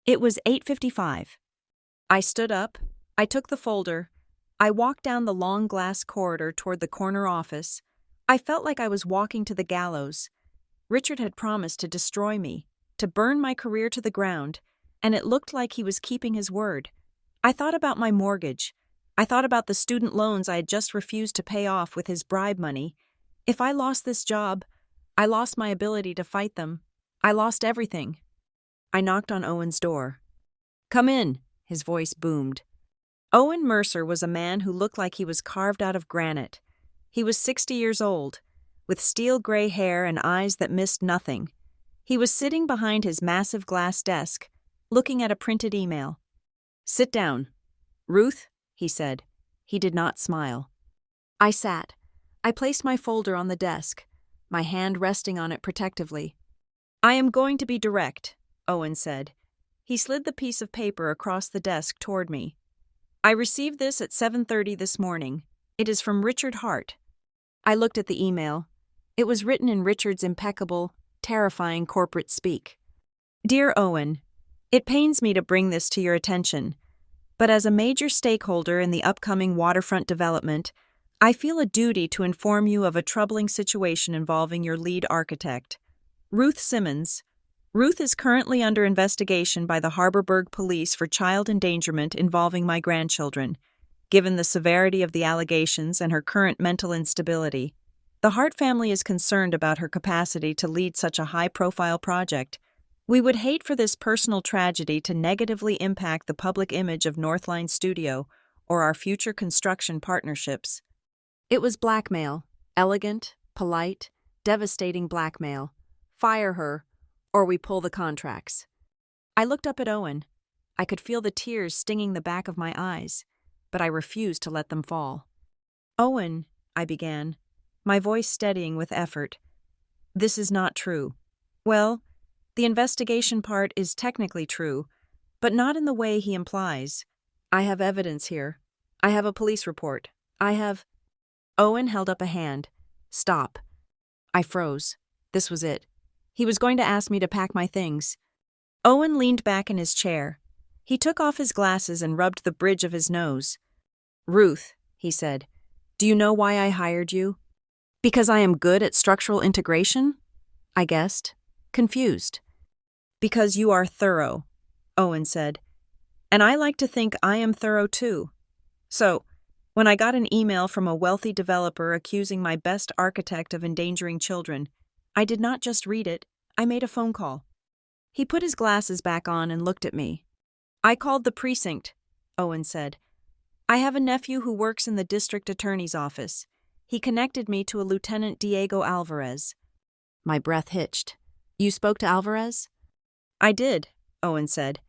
It was 8:55. I stood up. I took the folder. I walked down the long glass corridor toward the corner office. I felt like I was walking to the gallows. Richard had promised to destroy me, to burn my career to the ground, and it looked like he was keeping his word. I thought about my mortgage. I thought about the student loans I had just refused to pay off with his bribe money. If I lost this job, I lost my ability to fight them. I lost everything. I knocked on Owen's door. "Come in," his voice boomed. Owen Mercer was a man who looked like he was carved out of granite. He was 60 years old, with steel gray hair and eyes that missed nothing. He was sitting behind his massive glass desk, looking at a printed email. "Sit down." "Ruth," he said. He did not smile. I sat. I placed my folder on the desk, my hand resting on it protectively. "I am going to be direct," Owen said. He slid the piece of paper across the desk toward me. "I received this at 7:30 this morning. It is from Richard Hart." I looked at the email. It was written in Richard's impeccable, terrifying corporate speak. "Dear Owen, it pains me to bring this to your attention, but as a major stakeholder in the upcoming waterfront development, I feel a duty to inform you of a troubling situation involving your lead architect, Ruth Simmons. Ruth is currently under investigation by the Harborburg Police for child endangerment involving my grandchildren. Given the severity of the allegations and her current mental instability, the Hart family is concerned about her capacity to lead such a high-profile project. We would hate for this personal tragedy to negatively impact the public image of Northline Studio or our future construction partnerships." It was blackmail, elegant, polite, devastating blackmail. Fire her, or we pull the contracts. I looked up at Owen. I could feel the tears stinging the back of my eyes, but I refused to let them fall. "Owen," I began, my voice steadying with effort. "This is not true. Well, the investigation part is technically true, but not in the way he implies. I have evidence here. I have a police report. I have—" Owen held up a hand. "Stop." I froze. This was it. He was going to ask me to pack my things. Owen leaned back in his chair. He took off his glasses and rubbed the bridge of his nose. "Ruth," he said, "do you know why I hired you?" "Because I am good at structural integration?" I guessed, confused. "Because you are thorough," Owen said. "And I like to think I am thorough too. So, When I got an email from a wealthy developer accusing my best architect of endangering children, I did not just read it, I made a phone call. He put his glasses back on and looked at me. I called the precinct, Owen said. I have a nephew who works in the district attorney's office. He connected me to a Lieutenant Diego Alvarez. My breath hitched. You spoke to Alvarez? I did, Owen said.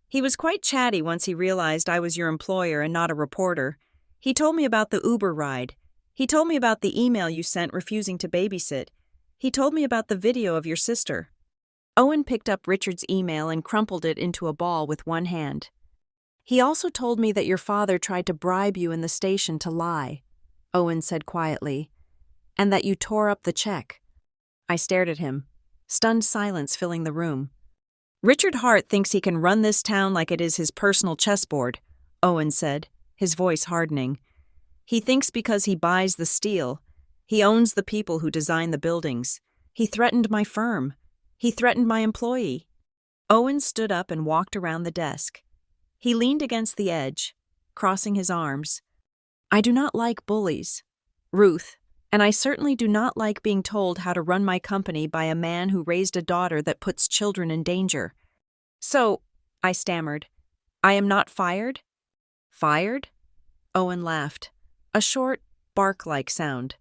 He was quite chatty once he realized I was your employer and not a reporter. He told me about the Uber ride. He told me about the email you sent refusing to babysit. He told me about the video of your sister. Owen picked up Richard's email and crumpled it into a ball with one hand. He also told me that your father tried to bribe you in the station to lie, Owen said quietly, and that you tore up the check. I stared at him, stunned silence filling the room. Richard Hart thinks he can run this town like it is his personal chessboard, Owen said, his voice hardening. He thinks because he buys the steel, he owns the people who design the buildings. He threatened my firm. He threatened my employee. Owen stood up and walked around the desk. He leaned against the edge, crossing his arms. I do not like bullies, Ruth, and I certainly do not like being told how to run my company by a man who raised a daughter that puts children in danger. So, I stammered, I am not fired? Fired? Owen laughed, a short, bark-like sound.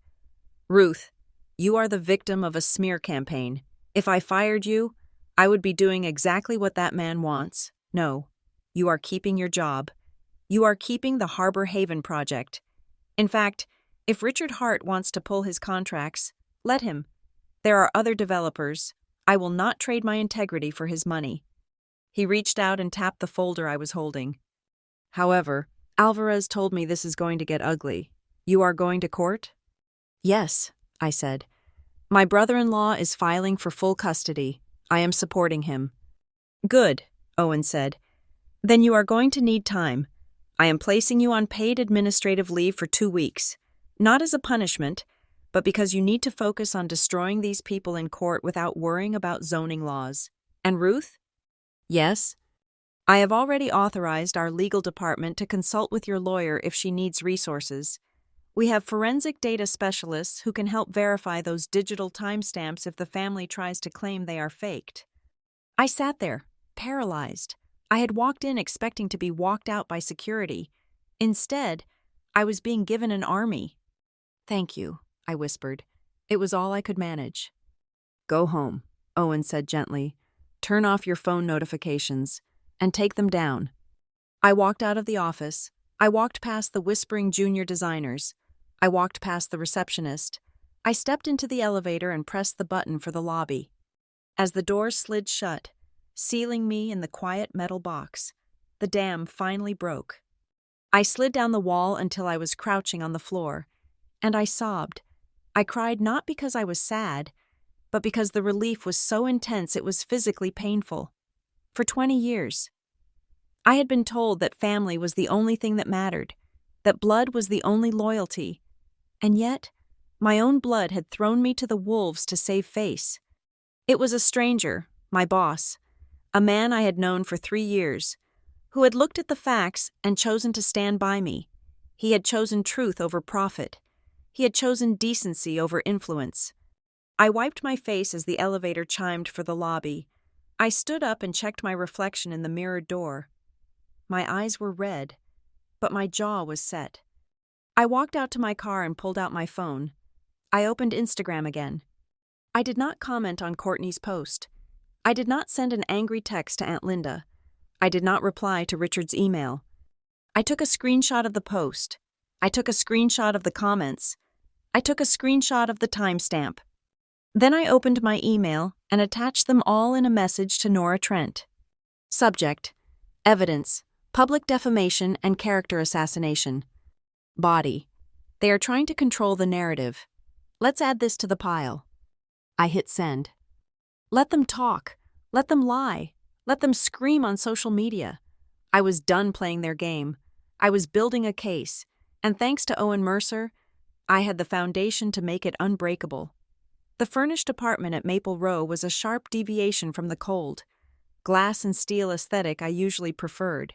Ruth, you are the victim of a smear campaign. If I fired you, I would be doing exactly what that man wants. No. You are keeping your job. You are keeping the Harbor Haven project. In fact, if Richard Hart wants to pull his contracts, let him. There are other developers. I will not trade my integrity for his money. He reached out and tapped the folder I was holding. However, Alvarez told me this is going to get ugly. You are going to court? Yes, I said. My brother-in-law is filing for full custody. I am supporting him. Good, Owen said. Then you are going to need time. I am placing you on paid administrative leave for 2 weeks, not as a punishment, but because you need to focus on destroying these people in court without worrying about zoning laws. And Ruth? Yes? I have already authorized our legal department to consult with your lawyer if she needs resources. We have forensic data specialists who can help verify those digital timestamps if the family tries to claim they are faked. I sat there, paralyzed. I had walked in expecting to be walked out by security. Instead, I was being given an army. Thank you, I whispered. It was all I could manage. Go home, Owen said gently. Turn off your phone notifications and take them down. I walked out of the office. I walked past the whispering junior designers. I walked past the receptionist. I stepped into the elevator and pressed the button for the lobby. As the doors slid shut, sealing me in the quiet metal box, the dam finally broke. I slid down the wall until I was crouching on the floor, and I sobbed. I cried not because I was sad, but because the relief was so intense it was physically painful. For 20 years, I had been told that family was the only thing that mattered, that blood was the only loyalty, and yet, my own blood had thrown me to the wolves to save face. It was a stranger, my boss, a man I had known for 3 years, who had looked at the facts and chosen to stand by me. He had chosen truth over profit. He had chosen decency over influence. I wiped my face as the elevator chimed for the lobby. I stood up and checked my reflection in the mirrored door. My eyes were red, but my jaw was set. I walked out to my car and pulled out my phone. I opened Instagram again. I did not comment on Courtney's post. I did not send an angry text to Aunt Linda. I did not reply to Richard's email. I took a screenshot of the post. I took a screenshot of the comments. I took a screenshot of the timestamp. Then I opened my email and attached them all in a message to Nora Trent. Subject: Evidence, public defamation and character assassination. Body: They are trying to control the narrative. Let's add this to the pile. I hit send. Let them talk. Let them lie. Let them scream on social media. I was done playing their game. I was building a case, and thanks to Owen Mercer, I had the foundation to make it unbreakable. The furnished apartment at Maple Row was a sharp deviation from the cold, glass and steel aesthetic I usually preferred,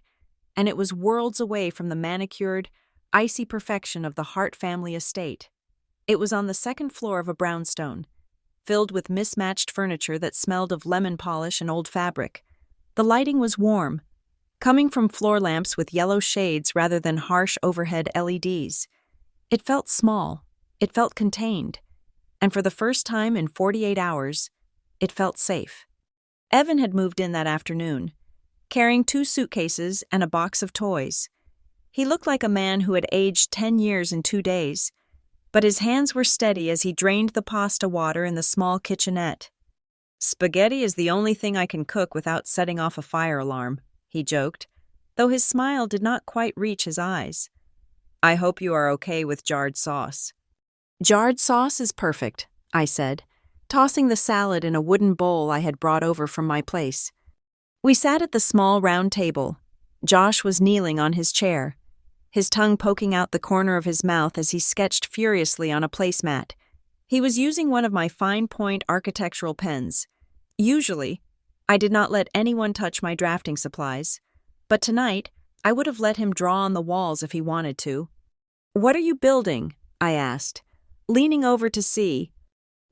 and it was worlds away from the manicured, icy perfection of the Hart family estate. It was on the second floor of a brownstone, filled with mismatched furniture that smelled of lemon polish and old fabric. The lighting was warm, coming from floor lamps with yellow shades rather than harsh overhead LEDs. It felt small, it felt contained, and for the first time in 48 hours, it felt safe. Evan had moved in that afternoon, carrying 2 suitcases and a box of toys. He looked like a man who had aged 10 years in 2 days, but his hands were steady as he drained the pasta water in the small kitchenette. "Spaghetti is the only thing I can cook without setting off a fire alarm," he joked, though his smile did not quite reach his eyes. "I hope you are okay with jarred sauce." "Jarred sauce is perfect," I said, tossing the salad in a wooden bowl I had brought over from my place. We sat at the small round table. Josh was kneeling on his chair, his tongue poking out the corner of his mouth as he sketched furiously on a placemat. He was using one of my fine-point architectural pens. Usually, I did not let anyone touch my drafting supplies, but tonight, I would have let him draw on the walls if he wanted to. "What are you building?" I asked, leaning over to see.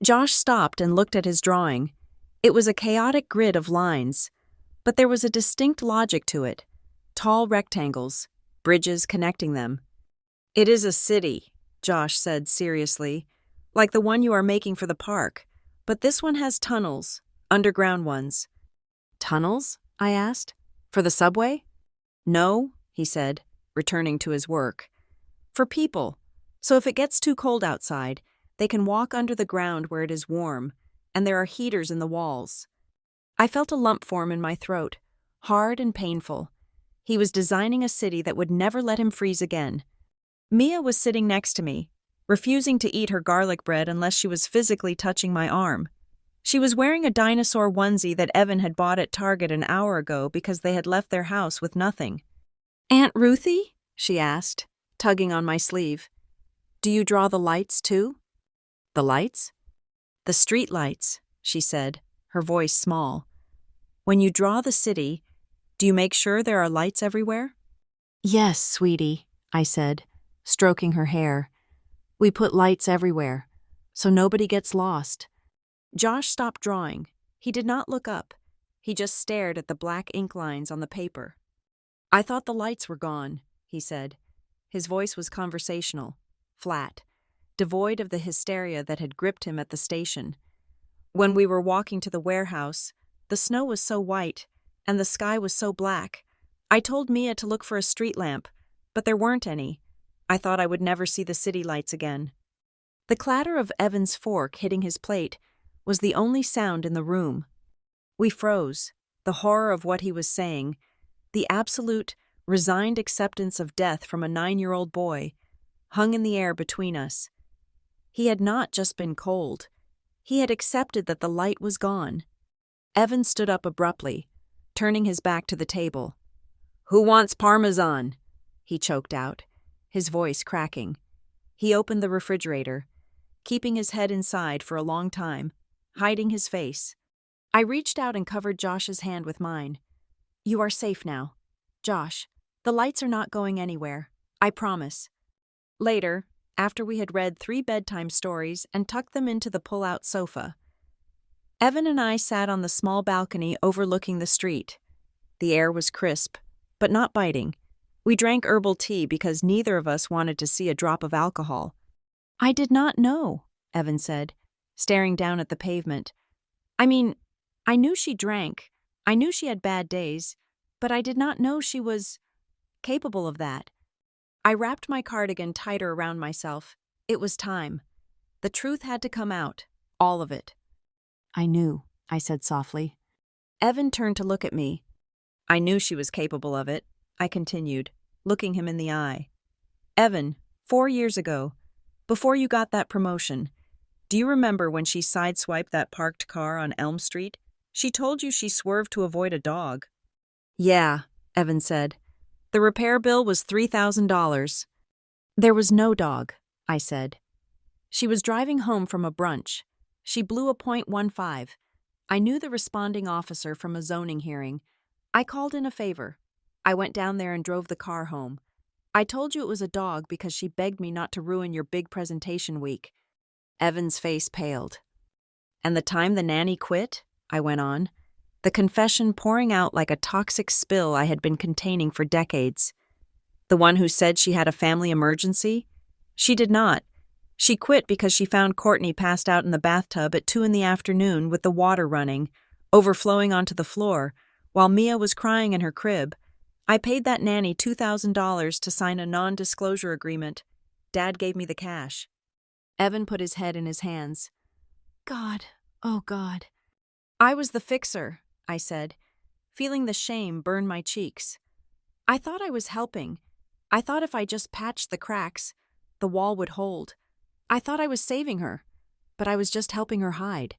Josh stopped and looked at his drawing. It was a chaotic grid of lines, but there was a distinct logic to it. Tall rectangles, bridges connecting them. "It is a city," Josh said seriously, "like the one you are making for the park, but this one has tunnels, underground ones." "Tunnels?" I asked. "For the subway?" "No," he said, returning to his work. "For people, so if it gets too cold outside, they can walk under the ground where it is warm, and there are heaters in the walls." I felt a lump form in my throat, hard and painful. He was designing a city that would never let him freeze again. Mia was sitting next to me, refusing to eat her garlic bread unless she was physically touching my arm. She was wearing a dinosaur onesie that Evan had bought at Target an hour ago because they had left their house with nothing. "Aunt Ruthie?" she asked, tugging on my sleeve. "Do you draw the lights too?" "The lights?" "The street lights," she said, her voice small. "When you draw the city, do you make sure there are lights everywhere?" "Yes, sweetie," I said, stroking her hair. "We put lights everywhere, so nobody gets lost." Josh stopped drawing. He did not look up. He just stared at the black ink lines on the paper. "I thought the lights were gone," he said. His voice was conversational, flat, devoid of the hysteria that had gripped him at the station. "When we were walking to the warehouse, the snow was so white, and the sky was so black. I told Mia to look for a street lamp, but there weren't any. I thought I would never see the city lights again." The clatter of Evan's fork hitting his plate was the only sound in the room. We froze, the horror of what he was saying, the absolute, resigned acceptance of death from a 9-year-old boy, hung in the air between us. He had not just been cold. He had accepted that the light was gone. Evan stood up abruptly, turning his back to the table. "Who wants Parmesan?" he choked out, his voice cracking. He opened the refrigerator, keeping his head inside for a long time, hiding his face. I reached out and covered Josh's hand with mine. "You are safe now. Josh, the lights are not going anywhere. I promise." Later, after we had read 3 bedtime stories and tucked them into the pull-out sofa, Evan and I sat on the small balcony overlooking the street. The air was crisp, but not biting. We drank herbal tea because neither of us wanted to see a drop of alcohol. "I did not know," Evan said, staring down at the pavement. "I mean, I knew she drank. I knew she had bad days, but I did not know she was capable of that." I wrapped my cardigan tighter around myself. It was time. The truth had to come out, all of it. "I knew," I said softly. Evan turned to look at me. "I knew she was capable of it," I continued, looking him in the eye. "Evan, 4 years ago, before you got that promotion, do you remember when she sideswiped that parked car on Elm Street? She told you she swerved to avoid a dog." "Yeah," Evan said. "The repair bill was $3,000. "There was no dog," I said. "She was driving home from a brunch. She blew a .15. I knew the responding officer from a zoning hearing. I called in a favor. I went down there and drove the car home. I told you it was a dog because she begged me not to ruin your big presentation week. Evan's face paled. And the time the nanny quit? I went on, the confession pouring out like a toxic spill I had been containing for decades. The one who said she had a family emergency? She did not. She quit because she found Courtney passed out in the bathtub at 2 p.m. with the water running, overflowing onto the floor, while Mia was crying in her crib. I paid that nanny $2,000 to sign a non-disclosure agreement. Dad gave me the cash. Evan put his head in his hands. God, oh God. I was the fixer, I said, feeling the shame burn my cheeks. I thought I was helping. I thought if I just patched the cracks, the wall would hold. I thought I was saving her, but I was just helping her hide.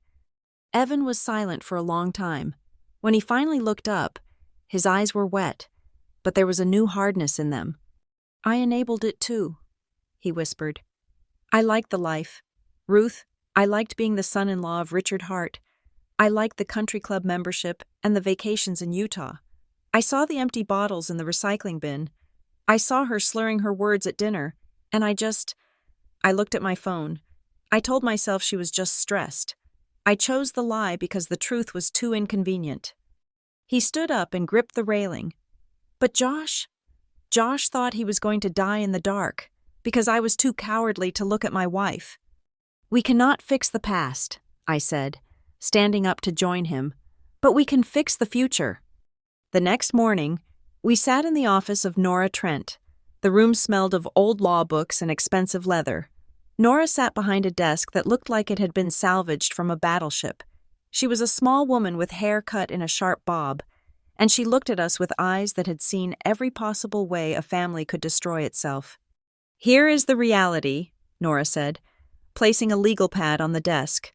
Evan was silent for a long time. When he finally looked up, his eyes were wet, but there was a new hardness in them. I enabled it too, he whispered. I liked the life. Ruth, I liked being the son-in-law of Richard Hart. I liked the country club membership and the vacations in Utah. I saw the empty bottles in the recycling bin. I saw her slurring her words at dinner, and I looked at my phone. I told myself she was just stressed. I chose the lie because the truth was too inconvenient. He stood up and gripped the railing. But Josh thought he was going to die in the dark because I was too cowardly to look at my wife. We cannot fix the past, I said, standing up to join him, but we can fix the future. The next morning, we sat in the office of Nora Trent. The room smelled of old law books and expensive leather. Nora sat behind a desk that looked like it had been salvaged from a battleship. She was a small woman with hair cut in a sharp bob, and she looked at us with eyes that had seen every possible way a family could destroy itself. Here is the reality, Nora said, placing a legal pad on the desk.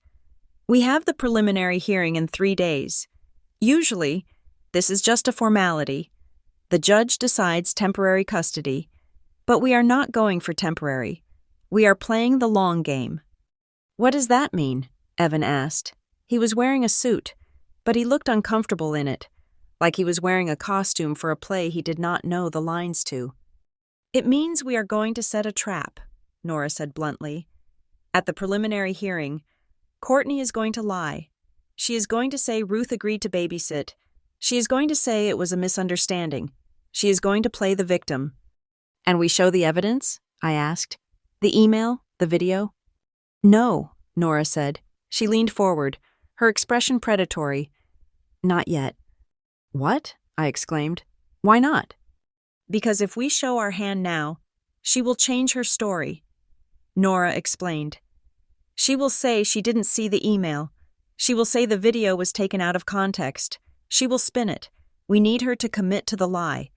We have the preliminary hearing in 3 days. Usually, this is just a formality. The judge decides temporary custody, but we are not going for temporary. We are playing the long game. What does that mean? Evan asked. He was wearing a suit, but he looked uncomfortable in it, like he was wearing a costume for a play he did not know the lines to. It means we are going to set a trap, Nora said bluntly. At the preliminary hearing, Courtney is going to lie. She is going to say Ruth agreed to babysit. She is going to say it was a misunderstanding. She is going to play the victim. And we show the evidence? I asked. The email? The video? No, Nora said. She leaned forward, her expression predatory. Not yet. What? I exclaimed. Why not? Because if we show our hand now, she will change her story. Nora explained. She will say she didn't see the email. She will say the video was taken out of context. She will spin it. We need her to commit to the lie.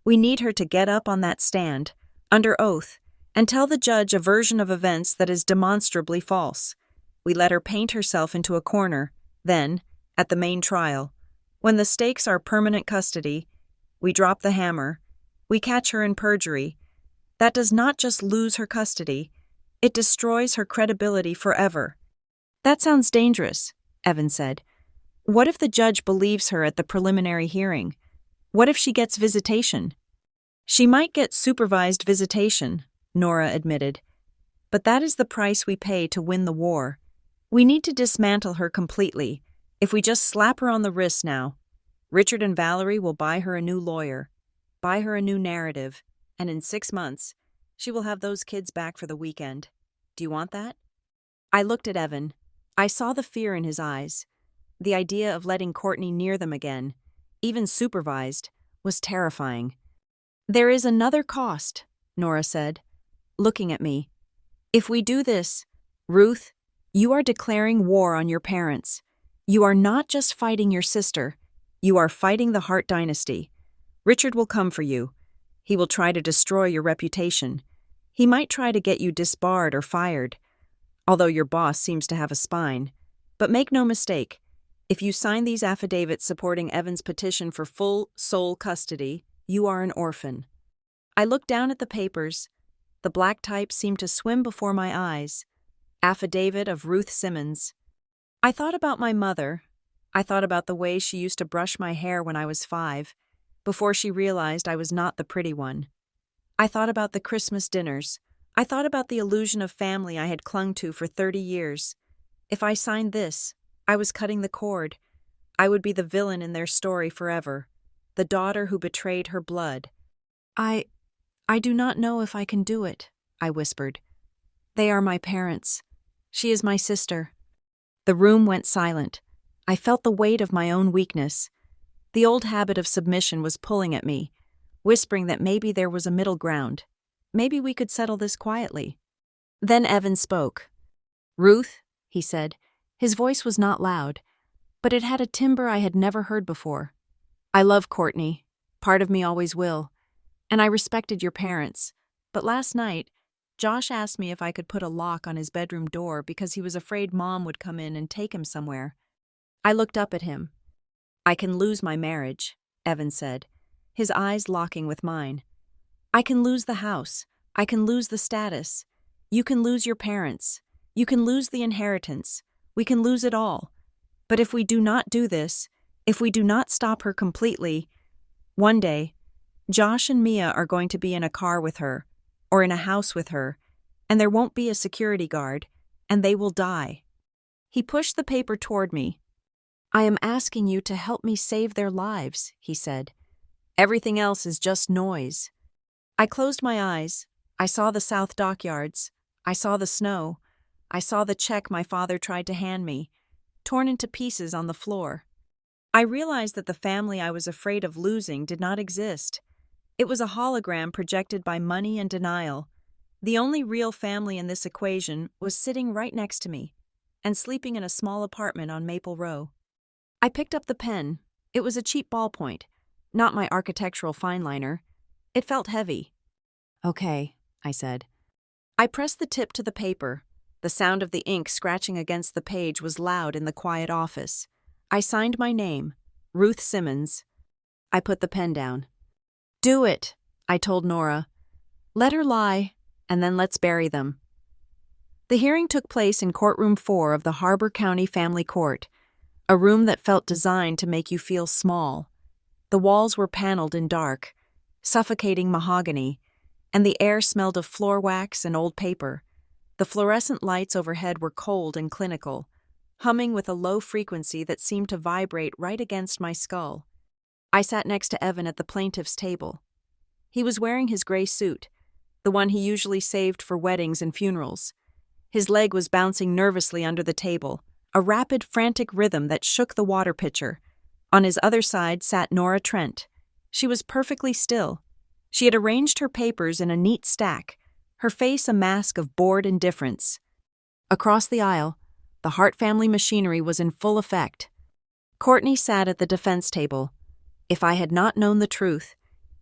We need her to get up on that stand, under oath, and tell the judge a version of events that is demonstrably false. We let her paint herself into a corner. Then, at the main trial, when the stakes are permanent custody, we drop the hammer. We catch her in perjury. That does not just lose her custody, it destroys her credibility forever. That sounds dangerous, Evan said. What if the judge believes her at the preliminary hearing? What if she gets visitation? She might get supervised visitation, Nora admitted. But that is the price we pay to win the war. We need to dismantle her completely. If we just slap her on the wrist now, Richard and Valerie will buy her a new lawyer, buy her a new narrative, and in 6 months, she will have those kids back for the weekend. Do you want that? I looked at Evan. I saw the fear in his eyes. The idea of letting Courtney near them again, even supervised, was terrifying. There is another cost, Nora said, looking at me. If we do this, Ruth, you are declaring war on your parents. You are not just fighting your sister. You are fighting the Hart dynasty. Richard will come for you. He will try to destroy your reputation. He might try to get you disbarred or fired, although your boss seems to have a spine. But make no mistake, if you sign these affidavits supporting Evan's petition for full sole custody, you are an orphan. I looked down at the papers. The black type seemed to swim before my eyes. Affidavit of Ruth Simmons. I thought about my mother. I thought about the way she used to brush my hair when I was 5, before she realized I was not the pretty one. I thought about the Christmas dinners. I thought about the illusion of family I had clung to for 30 years. If I signed this, I was cutting the cord. I would be the villain in their story forever, the daughter who betrayed her blood. I do not know if I can do it, I whispered. They are my parents. She is my sister. The room went silent. I felt the weight of my own weakness. The old habit of submission was pulling at me, whispering that maybe there was a middle ground. Maybe we could settle this quietly. Then Evan spoke. Ruth, he said. His voice was not loud, but it had a timbre I had never heard before. I love Courtney. Part of me always will. And I respected your parents. But last night, Josh asked me if I could put a lock on his bedroom door because he was afraid Mom would come in and take him somewhere. I looked up at him. I can lose my marriage, Evan said, his eyes locking with mine. I can lose the house. I can lose the status. You can lose your parents. You can lose the inheritance. We can lose it all. But if we do not do this, if we do not stop her completely, one day, Josh and Mia are going to be in a car with her, or in a house with her, and there won't be a security guard, and they will die. He pushed the paper toward me. I am asking you to help me save their lives, he said. Everything else is just noise. I closed my eyes. I saw the South Dockyards. I saw the snow. I saw the check my father tried to hand me, torn into pieces on the floor. I realized that the family I was afraid of losing did not exist. It was a hologram projected by money and denial. The only real family in this equation was sitting right next to me and sleeping in a small apartment on Maple Row. I picked up the pen. It was a cheap ballpoint, not my architectural fineliner. It felt heavy. Okay, I said. I pressed the tip to the paper. The sound of the ink scratching against the page was loud in the quiet office. I signed my name, Ruth Simmons. I put the pen down. Do it, I told Nora. Let her lie, and then let's bury them. The hearing took place in Courtroom 4 of the Harbor County Family Court, a room that felt designed to make you feel small. The walls were paneled in dark, suffocating mahogany, and the air smelled of floor wax and old paper. The fluorescent lights overhead were cold and clinical, humming with a low frequency that seemed to vibrate right against my skull. I sat next to Evan at the plaintiff's table. He was wearing his gray suit, the one he usually saved for weddings and funerals. His leg was bouncing nervously under the table, a rapid, frantic rhythm that shook the water pitcher. On his other side sat Nora Trent. She was perfectly still. She had arranged her papers in a neat stack, her face a mask of bored indifference. Across the aisle, the Hart family machinery was in full effect. Courtney sat at the defense table. If I had not known the truth,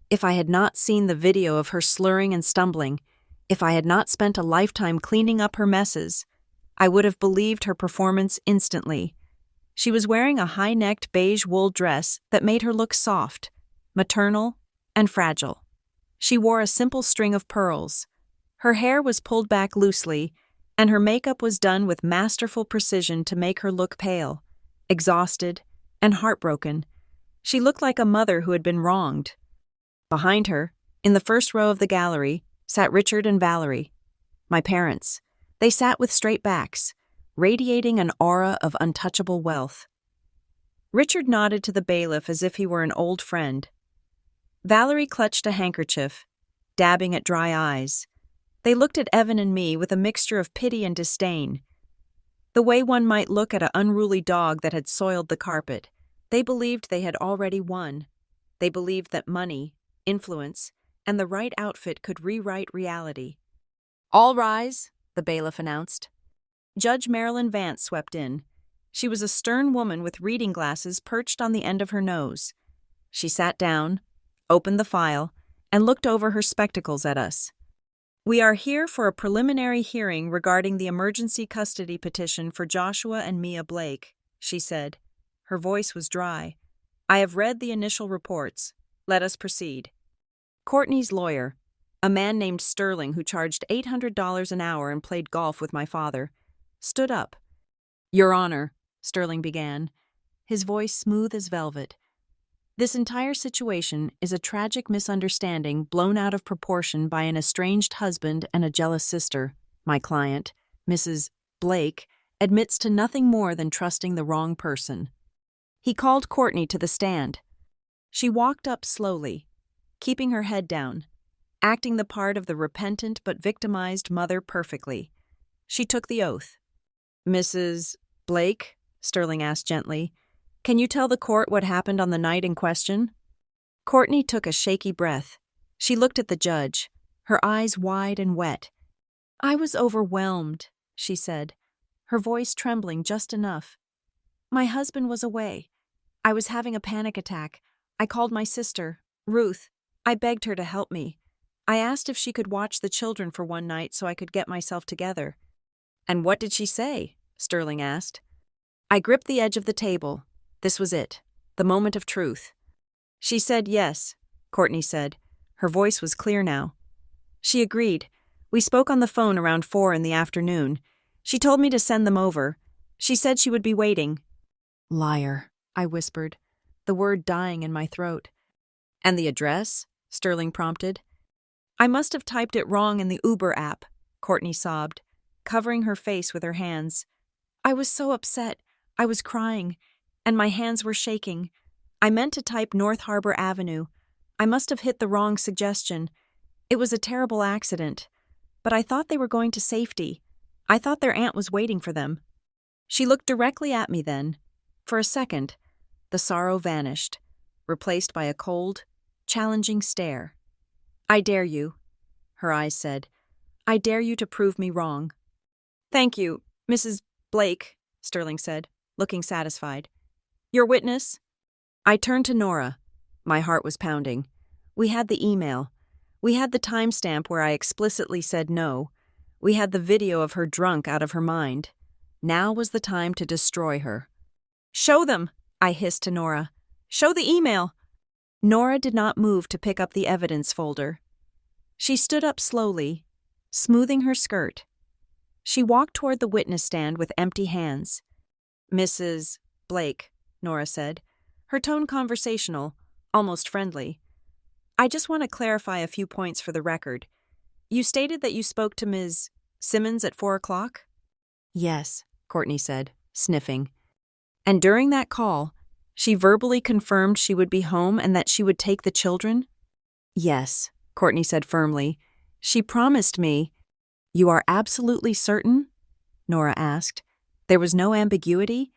if I had not seen the video of her slurring and stumbling, if I had not spent a lifetime cleaning up her messes, I would have believed her performance instantly. She was wearing a high-necked beige wool dress that made her look soft, maternal, and fragile. She wore a simple string of pearls. Her hair was pulled back loosely, and her makeup was done with masterful precision to make her look pale, exhausted, and heartbroken. She looked like a mother who had been wronged. Behind her, in the first row of the gallery, sat Richard and Valerie, my parents. They sat with straight backs, radiating an aura of untouchable wealth. Richard nodded to the bailiff as if he were an old friend. Valerie clutched a handkerchief, dabbing at dry eyes. They looked at Evan and me with a mixture of pity and disdain. The way one might look at an unruly dog that had soiled the carpet. They believed they had already won. They believed that money, influence, and the right outfit could rewrite reality. All rise, the bailiff announced. Judge Marilyn Vance swept in. She was a stern woman with reading glasses perched on the end of her nose. She sat down, opened the file, and looked over her spectacles at us. We are here for a preliminary hearing regarding the emergency custody petition for Joshua and Mia Blake, she said. Her voice was dry. I have read the initial reports. Let us proceed. Courtney's lawyer, a man named Sterling who charged $800 an hour and played golf with my father, stood up. Your Honor, Sterling began, his voice smooth as velvet. This entire situation is a tragic misunderstanding blown out of proportion by an estranged husband and a jealous sister. My client, Mrs. Blake, admits to nothing more than trusting the wrong person. He called Courtney to the stand. She walked up slowly, keeping her head down, acting the part of the repentant but victimized mother perfectly. She took the oath. "Mrs. Blake," Sterling asked gently, "can you tell the court what happened on the night in question?" Courtney took a shaky breath. She looked at the judge, her eyes wide and wet. "I was overwhelmed," she said, her voice trembling just enough. "My husband was away. I was having a panic attack. I called my sister, Ruth. I begged her to help me. I asked if she could watch the children for one night so I could get myself together." "And what did she say?" Sterling asked. I gripped the edge of the table. This was it, the moment of truth. "She said yes," Courtney said. Her voice was clear now. "She agreed. We spoke on the phone around 4 in the afternoon. She told me to send them over. She said she would be waiting." "Liar," I whispered, the word dying in my throat. "And the address?" Sterling prompted. "I must have typed it wrong in the Uber app," Courtney sobbed, covering her face with her hands. "I was so upset. I was crying, and my hands were shaking. I meant to type North Harbor Avenue. I must have hit the wrong suggestion. It was a terrible accident. But I thought they were going to safety. I thought their aunt was waiting for them." She looked directly at me then. For a second, the sorrow vanished, replaced by a cold, challenging stare. "I dare you," her eyes said. "I dare you to prove me wrong." "Thank you, Mrs. Blake," Sterling said, looking satisfied. "Your witness?" I turned to Nora. My heart was pounding. We had the email. We had the timestamp where I explicitly said no. We had the video of her drunk out of her mind. Now was the time to destroy her. "Show them," I hissed to Nora. "Show the email." Nora did not move to pick up the evidence folder. She stood up slowly, smoothing her skirt. She walked toward the witness stand with empty hands. "Mrs. Blake," Nora said, her tone conversational, almost friendly. "I just want to clarify a few points for the record. You stated that you spoke to Ms. Simmons at 4 o'clock?" "Yes," Courtney said, sniffing. "And during that call, she verbally confirmed she would be home and that she would take the children?" "Yes," Courtney said firmly. "She promised me—" "You are absolutely certain?" Nora asked. There was no ambiguity.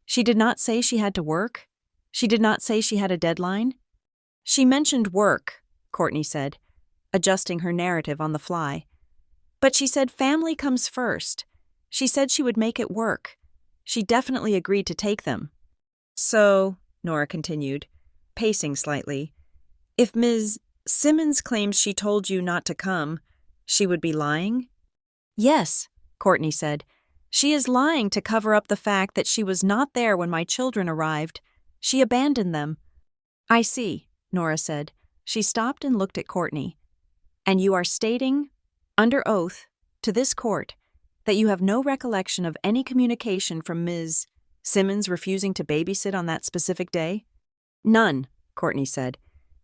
She did not say she had to work. She did not say she had a deadline. "She mentioned work," Courtney said, adjusting her narrative on the fly. "But she said family comes first. She said she would make it work. She definitely agreed to take them." "So," Nora continued, pacing slightly, "if Ms. Simmons claims she told you not to come, she would be lying?" "Yes," Courtney said. "She is lying to cover up the fact that she was not there when my children arrived. She abandoned them." "I see," Nora said. She stopped and looked at Courtney. "And you are stating, under oath, to this court, that you have no recollection of any communication from Ms. Simmons refusing to babysit on that specific day?" "None," Courtney said.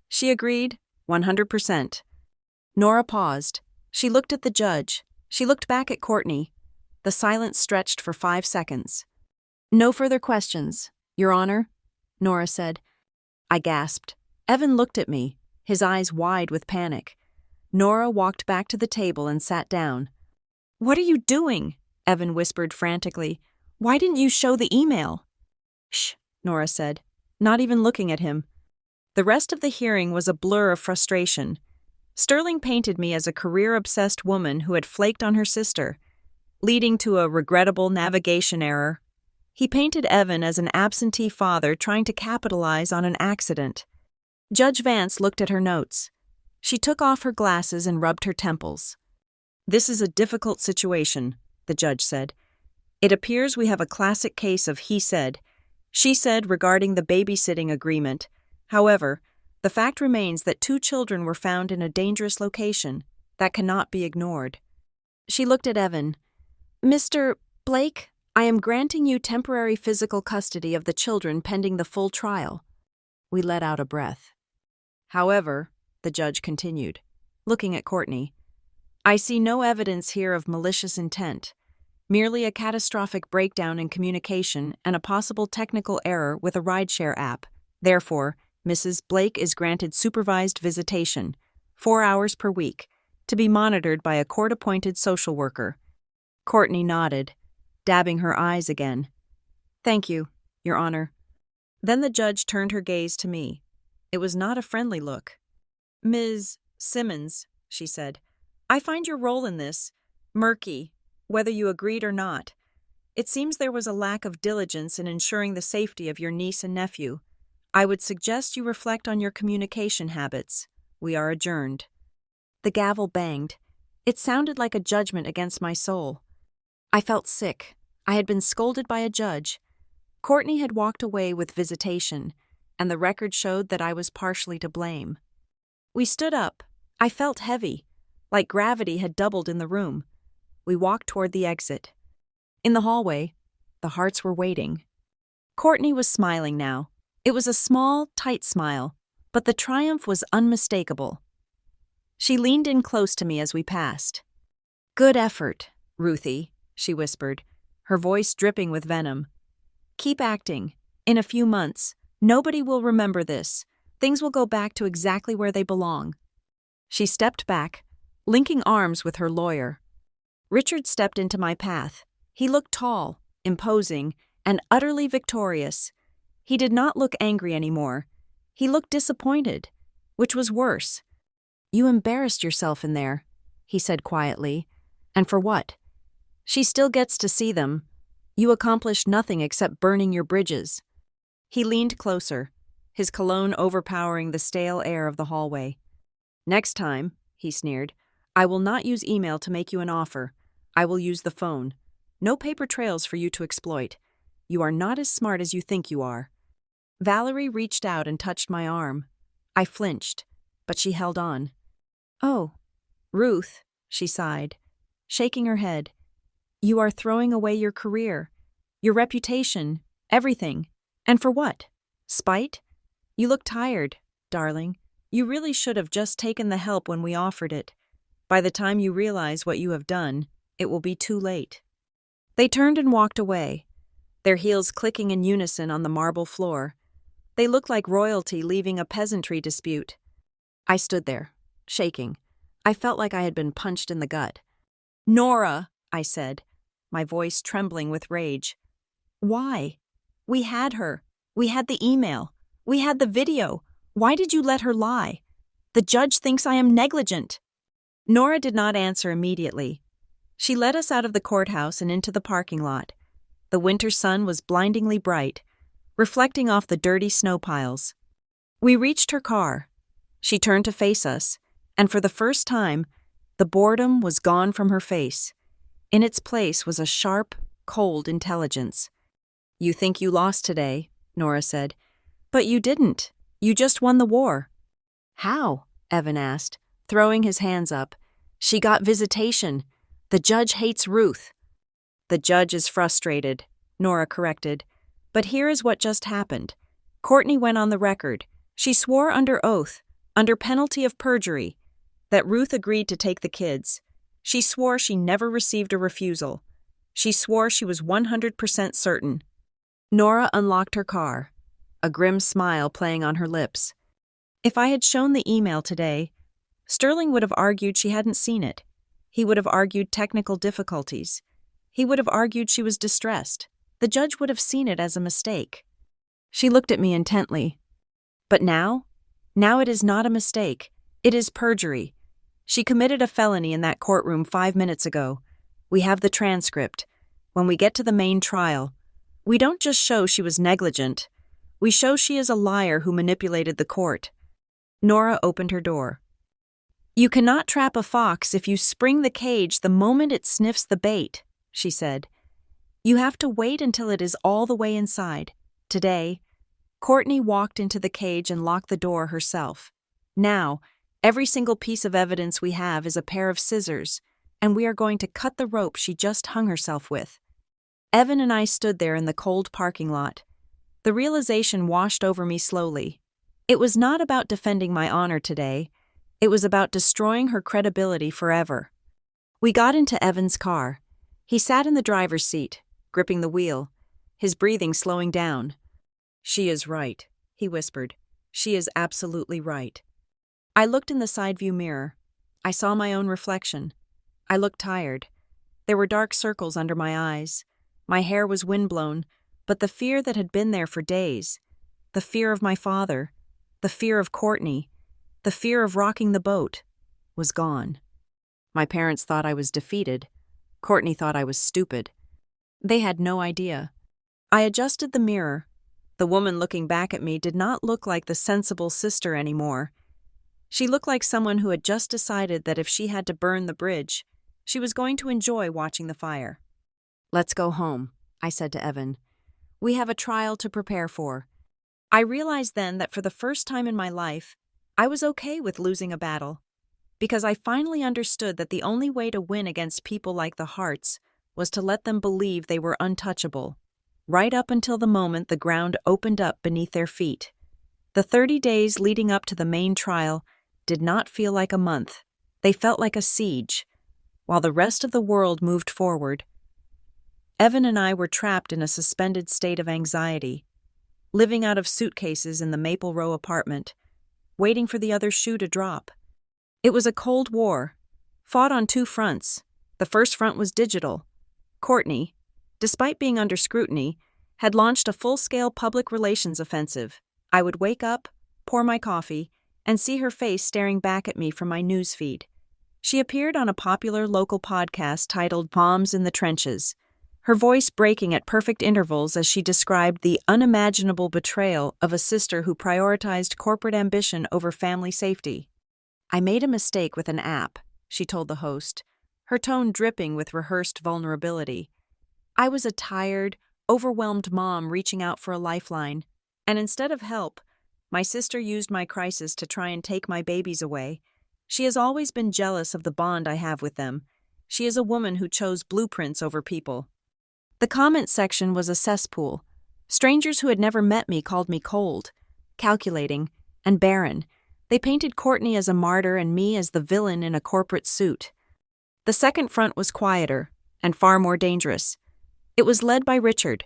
She agreed, 100%. Nora paused. She looked at the judge. She looked back at Courtney. The silence stretched for 5 seconds. "No further questions, Your Honor," Nora said. I gasped. Evan looked at me, his eyes wide with panic. Nora walked back to the table and sat down. "What are you doing?" Evan whispered frantically. "Why didn't you show the email?" "Shh," Nora said, not even looking at him. The rest of the hearing was a blur of frustration. Sterling painted me as a career-obsessed woman who had flaked on her sister, leading to a regrettable navigation error. He painted Evan as an absentee father trying to capitalize on an accident. Judge Vance looked at her notes. She took off her glasses and rubbed her temples. "This is a difficult situation," the judge said. "It appears we have a classic case of he said, she said regarding the babysitting agreement. However, the fact remains that 2 children were found in a dangerous location. That cannot be ignored." She looked at Evan. "Mr. Blake, I am granting you temporary physical custody of the children pending the full trial." We let out a breath. However, the judge continued, looking at Courtney, I see no evidence here of malicious intent, merely a catastrophic breakdown in communication and a possible technical error with a rideshare app. Therefore, Mrs. Blake is granted supervised visitation, 4 hours per week, to be monitored by a court-appointed social worker. Courtney nodded, dabbing her eyes again. Thank you, Your Honor. Then the judge turned her gaze to me. It was not a friendly look. Ms. Simmons, she said, I find your role in this murky, whether you agreed or not. It seems there was a lack of diligence in ensuring the safety of your niece and nephew. I would suggest you reflect on your communication habits. We are adjourned. The gavel banged. It sounded like a judgment against my soul. I felt sick. I had been scolded by a judge. Courtney had walked away with visitation, and the record showed that I was partially to blame. We stood up. I felt heavy, like gravity had doubled in the room. We walked toward the exit. In the hallway, the hearts were waiting. Courtney was smiling now. It was a small, tight smile, but the triumph was unmistakable. She leaned in close to me as we passed. Good effort, Ruthie, she whispered, her voice dripping with venom. Keep acting. In a few months, nobody will remember this. Things will go back to exactly where they belong. She stepped back, linking arms with her lawyer. Richard stepped into my path. He looked tall, imposing, and utterly victorious. He did not look angry anymore. He looked disappointed, which was worse. You embarrassed yourself in there, he said quietly. And for what? She still gets to see them. You accomplished nothing except burning your bridges. He leaned closer, his cologne overpowering the stale air of the hallway. Next time, he sneered, I will not use email to make you an offer. I will use the phone. No paper trails for you to exploit. You are not as smart as you think you are. Valerie reached out and touched my arm. I flinched, but she held on. Oh, Ruth, she sighed, shaking her head. You are throwing away your career, your reputation, everything. And for what? Spite? You look tired, darling. You really should have just taken the help when we offered it. By the time you realize what you have done, it will be too late. They turned and walked away, their heels clicking in unison on the marble floor. They looked like royalty leaving a peasantry dispute. I stood there, shaking. I felt like I had been punched in the gut. Nora, I said, my voice trembling with rage. Why? We had her. We had the email. We had the video. Why did you let her lie? The judge thinks I am negligent. Nora did not answer immediately. She led us out of the courthouse and into the parking lot. The winter sun was blindingly bright, reflecting off the dirty snow piles. We reached her car. She turned to face us, and for the first time, the boredom was gone from her face. In its place was a sharp, cold intelligence. You think you lost today, Nora said. But you didn't. You just won the war. How? Evan asked, throwing his hands up. She got visitation. The judge hates Ruth. The judge is frustrated, Nora corrected. But here is what just happened. Courtney went on the record. She swore under oath, under penalty of perjury, that Ruth agreed to take the kids. She swore she never received a refusal. She swore she was 100% certain. Nora unlocked her car, a grim smile playing on her lips. If I had shown the email today, Sterling would have argued she hadn't seen it. He would have argued technical difficulties. He would have argued she was distressed. The judge would have seen it as a mistake. She looked at me intently. But now it is not a mistake. It is perjury. She committed a felony in that courtroom 5 minutes ago. We have the transcript. When we get to the main trial, we don't just show she was negligent. We show she is a liar who manipulated the court. Nora opened her door. You cannot trap a fox if you spring the cage the moment it sniffs the bait, she said. You have to wait until it is all the way inside. Today, Courtney walked into the cage and locked the door herself. Now, every single piece of evidence we have is a pair of scissors, and we are going to cut the rope she just hung herself with. Evan and I stood there in the cold parking lot. The realization washed over me slowly. It was not about defending my honor today. It was about destroying her credibility forever. We got into Evan's car. He sat in the driver's seat, gripping the wheel, his breathing slowing down. "She is right," he whispered. "She is absolutely right." I looked in the side view mirror. I saw my own reflection. I looked tired. There were dark circles under my eyes. My hair was windblown, but the fear that had been there for days, the fear of my father, the fear of Courtney, the fear of rocking the boat, was gone. My parents thought I was defeated. Courtney thought I was stupid. They had no idea. I adjusted the mirror. The woman looking back at me did not look like the sensible sister anymore. She looked like someone who had just decided that if she had to burn the bridge, she was going to enjoy watching the fire. "Let's go home," I said to Evan. "We have a trial to prepare for." I realized then that for the first time in my life, I was okay with losing a battle, because I finally understood that the only way to win against people like the Harts was to let them believe they were untouchable, right up until the moment the ground opened up beneath their feet. The 30 days leading up to the main trial did not feel like a month. They felt like a siege, while the rest of the world moved forward. Evan and I were trapped in a suspended state of anxiety, living out of suitcases in the Maple Row apartment, waiting for the other shoe to drop. It was a cold war, fought on two fronts. The first front was digital. Courtney, despite being under scrutiny, had launched a full-scale public relations offensive. I would wake up, pour my coffee, and see her face staring back at me from my news feed. She appeared on a popular local podcast titled Moms in the Trenches, her voice breaking at perfect intervals as she described the unimaginable betrayal of a sister who prioritized corporate ambition over family safety. "I made a mistake with an app," she told the host, her tone dripping with rehearsed vulnerability. "I was a tired, overwhelmed mom reaching out for a lifeline, and instead of help, my sister used my crisis to try and take my babies away. She has always been jealous of the bond I have with them. She is a woman who chose blueprints over people." The comment section was a cesspool. Strangers who had never met me called me cold, calculating, and barren. They painted Courtney as a martyr and me as the villain in a corporate suit. The second front was quieter and far more dangerous. It was led by Richard.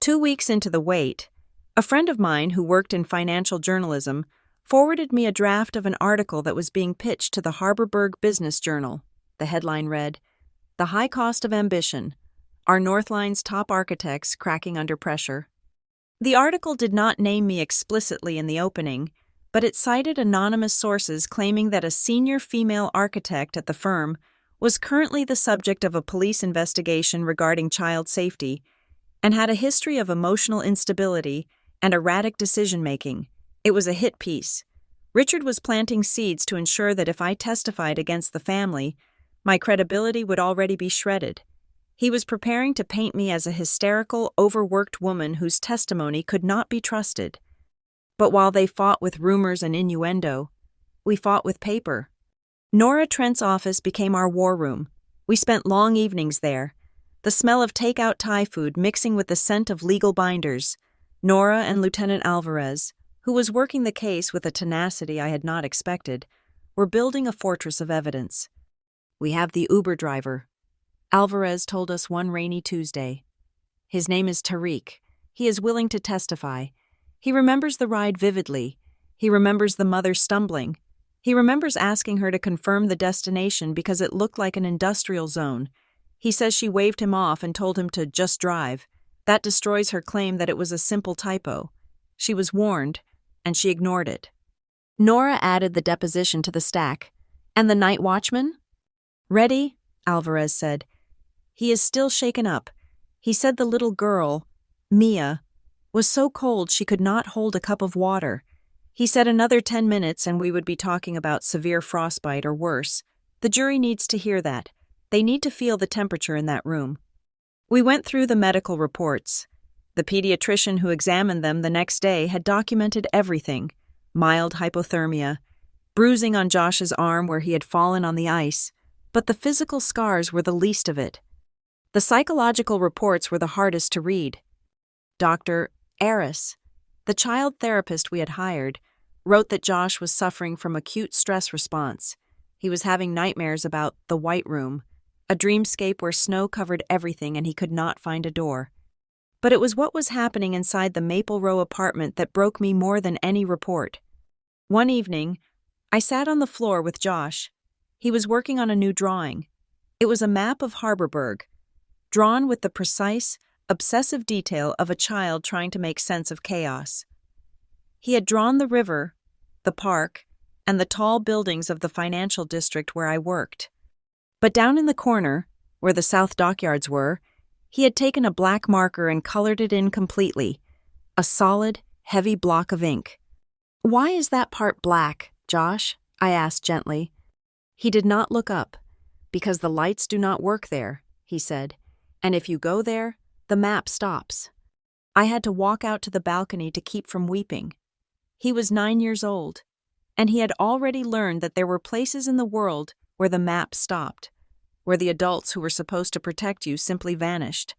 2 weeks into the wait, a friend of mine who worked in financial journalism forwarded me a draft of an article that was being pitched to the Harburg Business Journal. The headline read, "The High Cost of Ambition. Are Northline's top architects cracking under pressure?" The article did not name me explicitly in the opening, but it cited anonymous sources claiming that a senior female architect at the firm was currently the subject of a police investigation regarding child safety and had a history of emotional instability and erratic decision-making. It was a hit piece. Richard was planting seeds to ensure that if I testified against the family, my credibility would already be shredded. He was preparing to paint me as a hysterical, overworked woman whose testimony could not be trusted. But while they fought with rumors and innuendo, we fought with paper. Nora Trent's office became our war room. We spent long evenings there, the smell of takeout Thai food mixing with the scent of legal binders. Nora and Lieutenant Alvarez, who was working the case with a tenacity I had not expected, were building a fortress of evidence. "We have the Uber driver," Alvarez told us one rainy Tuesday. "His name is Tariq. He is willing to testify. He remembers the ride vividly. He remembers the mother stumbling. He remembers asking her to confirm the destination because it looked like an industrial zone. He says she waved him off and told him to just drive. That destroys her claim that it was a simple typo. She was warned, and she ignored it." Nora added the deposition to the stack. "And the night watchman?" "Ready?" Alvarez said. "He is still shaken up. He said the little girl, Mia, was so cold she could not hold a cup of water. He said another 10 minutes and we would be talking about severe frostbite or worse. The jury needs to hear that. They need to feel the temperature in that room." We went through the medical reports. The pediatrician who examined them the next day had documented everything: mild hypothermia, bruising on Josh's arm where he had fallen on the ice, but the physical scars were the least of it. The psychological reports were the hardest to read. Dr. Aris, the child therapist we had hired, wrote that Josh was suffering from acute stress response. He was having nightmares about the White Room, a dreamscape where snow covered everything and he could not find a door. But it was what was happening inside the Maple Row apartment that broke me more than any report. One evening, I sat on the floor with Josh. He was working on a new drawing. It was a map of Harborburg, drawn with the precise, obsessive detail of a child trying to make sense of chaos. He had drawn the river, the park, and the tall buildings of the financial district where I worked. But down in the corner, where the South Dockyards were, he had taken a black marker and colored it in completely, a solid, heavy block of ink. "Why is that part black, Josh?" I asked gently. He did not look up. "Because the lights do not work there," he said, "and if you go there, the map stops." I had to walk out to the balcony to keep from weeping. He was 9 years old, and he had already learned that there were places in the world where the map stopped, where the adults who were supposed to protect you simply vanished.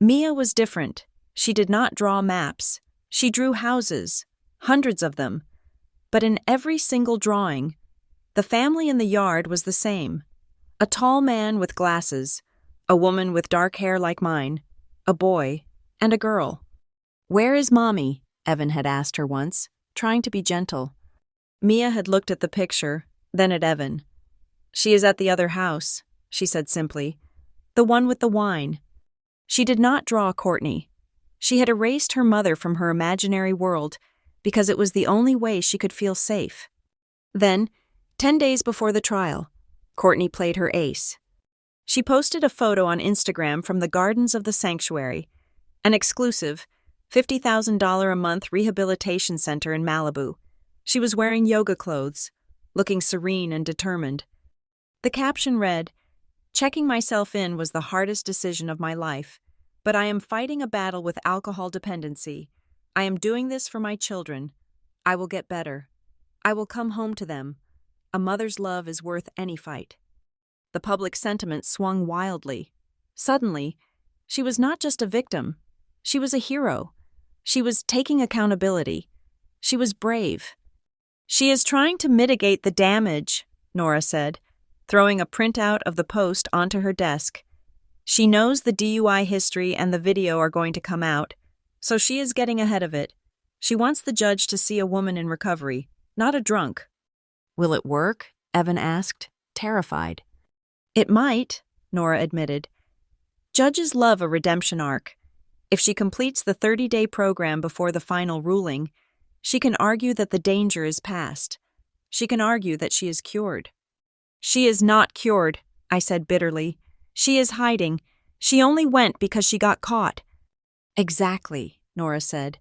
Mia was different. She did not draw maps. She drew houses, hundreds of them. But in every single drawing, the family in the yard was the same. A tall man with glasses, a woman with dark hair like mine, a boy, and a girl. "Where is Mommy?" Evan had asked her once, trying to be gentle. Mia had looked at the picture, then at Evan. "She is at the other house," she said simply. "The one with the wine." She did not draw Courtney. She had erased her mother from her imaginary world because it was the only way she could feel safe. Then, 10 days before the trial, Courtney played her ace. She posted a photo on Instagram from the gardens of the sanctuary, an exclusive $50,000 a month rehabilitation center in Malibu. She was wearing yoga clothes, looking serene and determined. The caption read, "Checking myself in was the hardest decision of my life, but I am fighting a battle with alcohol dependency. I am doing this for my children. I will get better. I will come home to them. A mother's love is worth any fight." The public sentiment swung wildly. Suddenly, she was not just a victim. She was a hero. She was taking accountability. She was brave. "She is trying to mitigate the damage," Nora said, throwing a printout of the post onto her desk. "She knows the DUI history and the video are going to come out, so she is getting ahead of it. She wants the judge to see a woman in recovery, not a drunk." "Will it work?" Evan asked, terrified. "It might," Nora admitted. "Judges love a redemption arc. If she completes the 30-day program before the final ruling, she can argue that the danger is past. She can argue that she is cured." "She is not cured," I said bitterly. "She is hiding. She only went because she got caught." "Exactly," Nora said,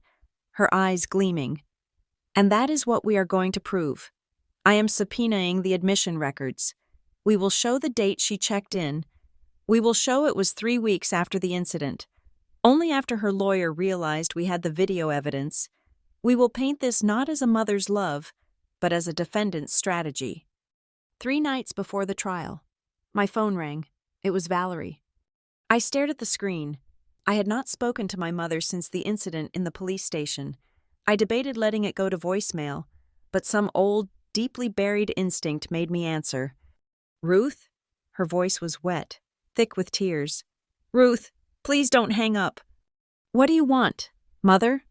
her eyes gleaming. "And that is what we are going to prove. I am subpoenaing the admission records. We will show the date she checked in. We will show it was 3 weeks after the incident. Only after her lawyer realized we had the video evidence. We will paint this not as a mother's love, but as a defendant's strategy." 3 nights before the trial, my phone rang. It was Valerie. I stared at the screen. I had not spoken to my mother since the incident in the police station. I debated letting it go to voicemail, but some old, deeply buried instinct made me answer. "Ruth?" Her voice was wet, thick with tears. "Ruth, please don't hang up." "What do you want, Mother?"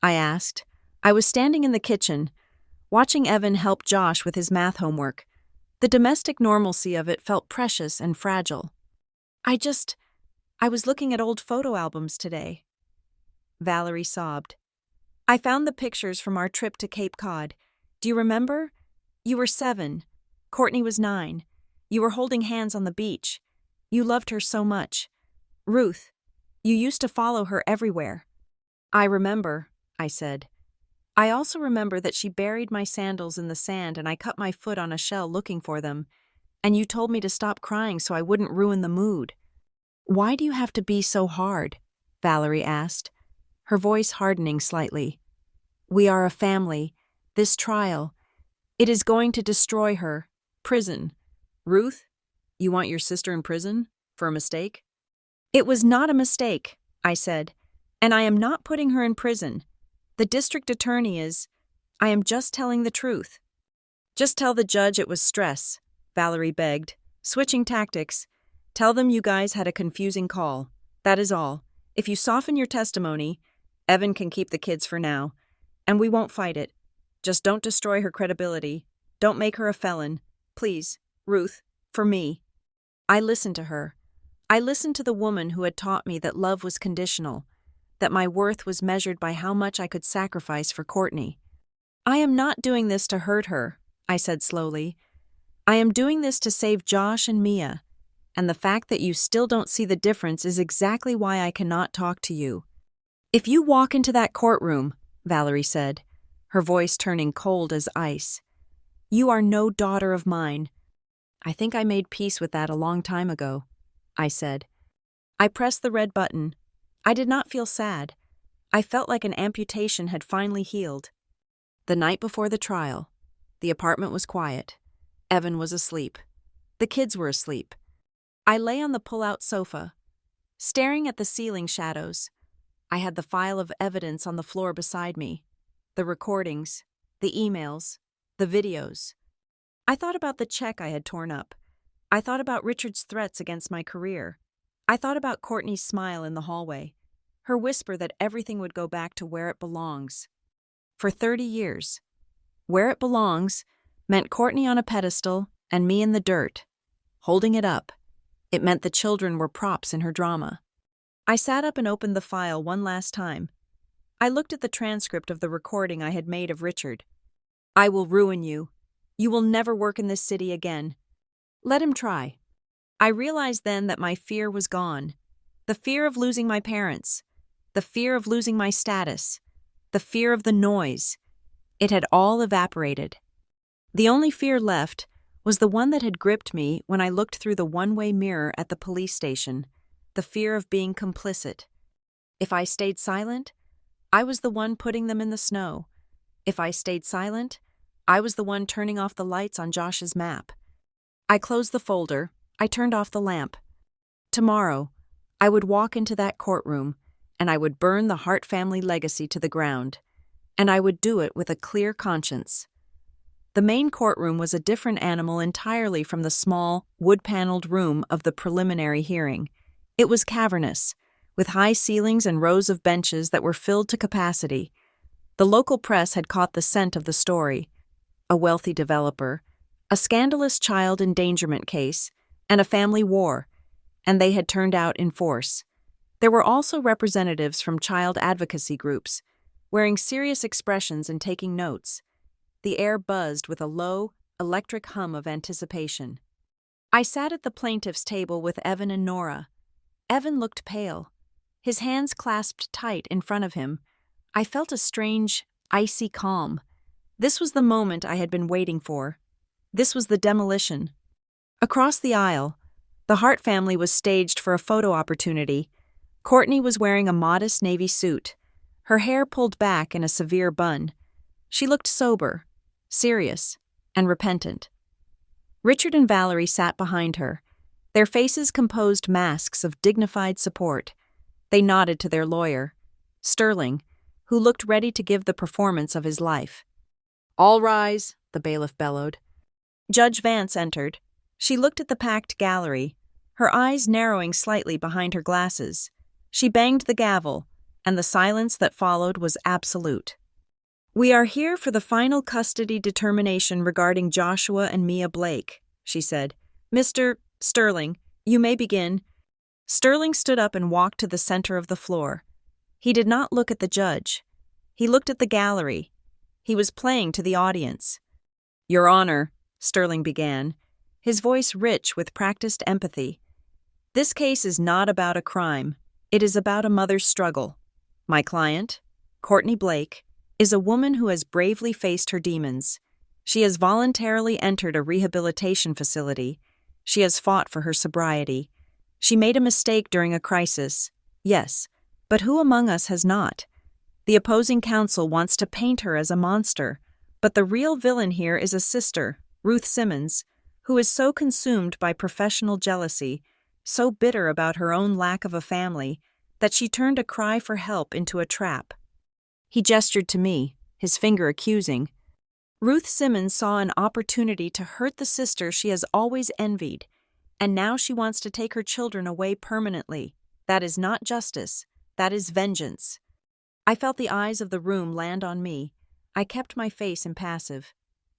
I asked. I was standing in the kitchen, watching Evan help Josh with his math homework. The domestic normalcy of it felt precious and fragile. I was looking at old photo albums today." Valerie sobbed. "I found the pictures from our trip to Cape Cod. Do you remember? You were 7. Courtney was 9. You were holding hands on the beach. You loved her so much. Ruth, you used to follow her everywhere." "I remember," I said. "I also remember that she buried my sandals in the sand and I cut my foot on a shell looking for them, and you told me to stop crying so I wouldn't ruin the mood." "Why do you have to be so hard?" Valerie asked, her voice hardening slightly. "We are a family. This trial, it is going to destroy her. Prison. Ruth, you want your sister in prison? For a mistake?" "It was not a mistake," I said, "and I am not putting her in prison. The district attorney is..." I am just telling the truth. Just tell the judge it was stress, Valerie begged, switching tactics. Tell them you guys had a confusing call. That is all. If you soften your testimony, Evan can keep the kids for now, and we won't fight it. Just don't destroy her credibility. Don't make her a felon. Please, Ruth, for me. I listened to her. I listened to the woman who had taught me that love was conditional, that my worth was measured by how much I could sacrifice for Courtney. I am not doing this to hurt her, I said slowly. I am doing this to save Josh and Mia, and the fact that you still don't see the difference is exactly why I cannot talk to you. If you walk into that courtroom, Valerie said, her voice turning cold as ice, you are no daughter of mine. I think I made peace with that a long time ago, I said. I pressed the red button. I did not feel sad. I felt like an amputation had finally healed. The night before the trial, the apartment was quiet. Evan was asleep. The kids were asleep. I lay on the pull-out sofa, staring at the ceiling shadows. I had the file of evidence on the floor beside me, the recordings, the emails, the videos. I thought about the check I had torn up. I thought about Richard's threats against my career. I thought about Courtney's smile in the hallway, her whisper that everything would go back to where it belongs. For 30 years, where it belongs meant Courtney on a pedestal and me in the dirt. Holding it up, it meant the children were props in her drama. I sat up and opened the file one last time. I looked at the transcript of the recording I had made of Richard. I will ruin you. You will never work in this city again. Let him try. I realized then that my fear was gone. The fear of losing my parents. The fear of losing my status. The fear of the noise. It had all evaporated. The only fear left was the one that had gripped me when I looked through the one-way mirror at the police station, the fear of being complicit. If I stayed silent, I was the one putting them in the snow. If I stayed silent, I was the one turning off the lights on Josh's map. I closed the folder. I turned off the lamp. Tomorrow, I would walk into that courtroom, and I would burn the Hart family legacy to the ground, and I would do it with a clear conscience. The main courtroom was a different animal entirely from the small, wood-paneled room of the preliminary hearing. It was cavernous, with high ceilings and rows of benches that were filled to capacity. The local press had caught the scent of the story. A wealthy developer, a scandalous child endangerment case, and a family war, and they had turned out in force. There were also representatives from child advocacy groups, wearing serious expressions and taking notes. The air buzzed with a low, electric hum of anticipation. I sat at the plaintiff's table with Evan and Nora. Evan looked pale, his hands clasped tight in front of him. I felt a strange, icy calm. This was the moment I had been waiting for. This was the demolition. Across the aisle, the Hart family was staged for a photo opportunity. Courtney was wearing a modest navy suit, her hair pulled back in a severe bun. She looked sober, serious, and repentant. Richard and Valerie sat behind her, their faces composed masks of dignified support. They nodded to their lawyer, Sterling, who looked ready to give the performance of his life. "All rise," the bailiff bellowed. Judge Vance entered. She looked at the packed gallery, her eyes narrowing slightly behind her glasses. She banged the gavel, and the silence that followed was absolute. "We are here for the final custody determination regarding Joshua and Mia Blake," she said. "Mr. Sterling, you may begin." Sterling stood up and walked to the center of the floor. He did not look at the judge. He looked at the gallery. He was playing to the audience. "Your Honor," Sterling began, his voice rich with practiced empathy. "This case is not about a crime. It is about a mother's struggle. My client, Courtney Blake, is a woman who has bravely faced her demons. She has voluntarily entered a rehabilitation facility. She has fought for her sobriety. She made a mistake during a crisis. Yes, but who among us has not? The opposing counsel wants to paint her as a monster, but the real villain here is a sister, Ruth Simmons, who is so consumed by professional jealousy, so bitter about her own lack of a family, that she turned a cry for help into a trap." He gestured to me, his finger accusing. Ruth Simmons saw an opportunity to hurt the sister she has always envied, and now she wants to take her children away permanently. That is not justice. That is vengeance. I felt the eyes of the room land on me. I kept my face impassive.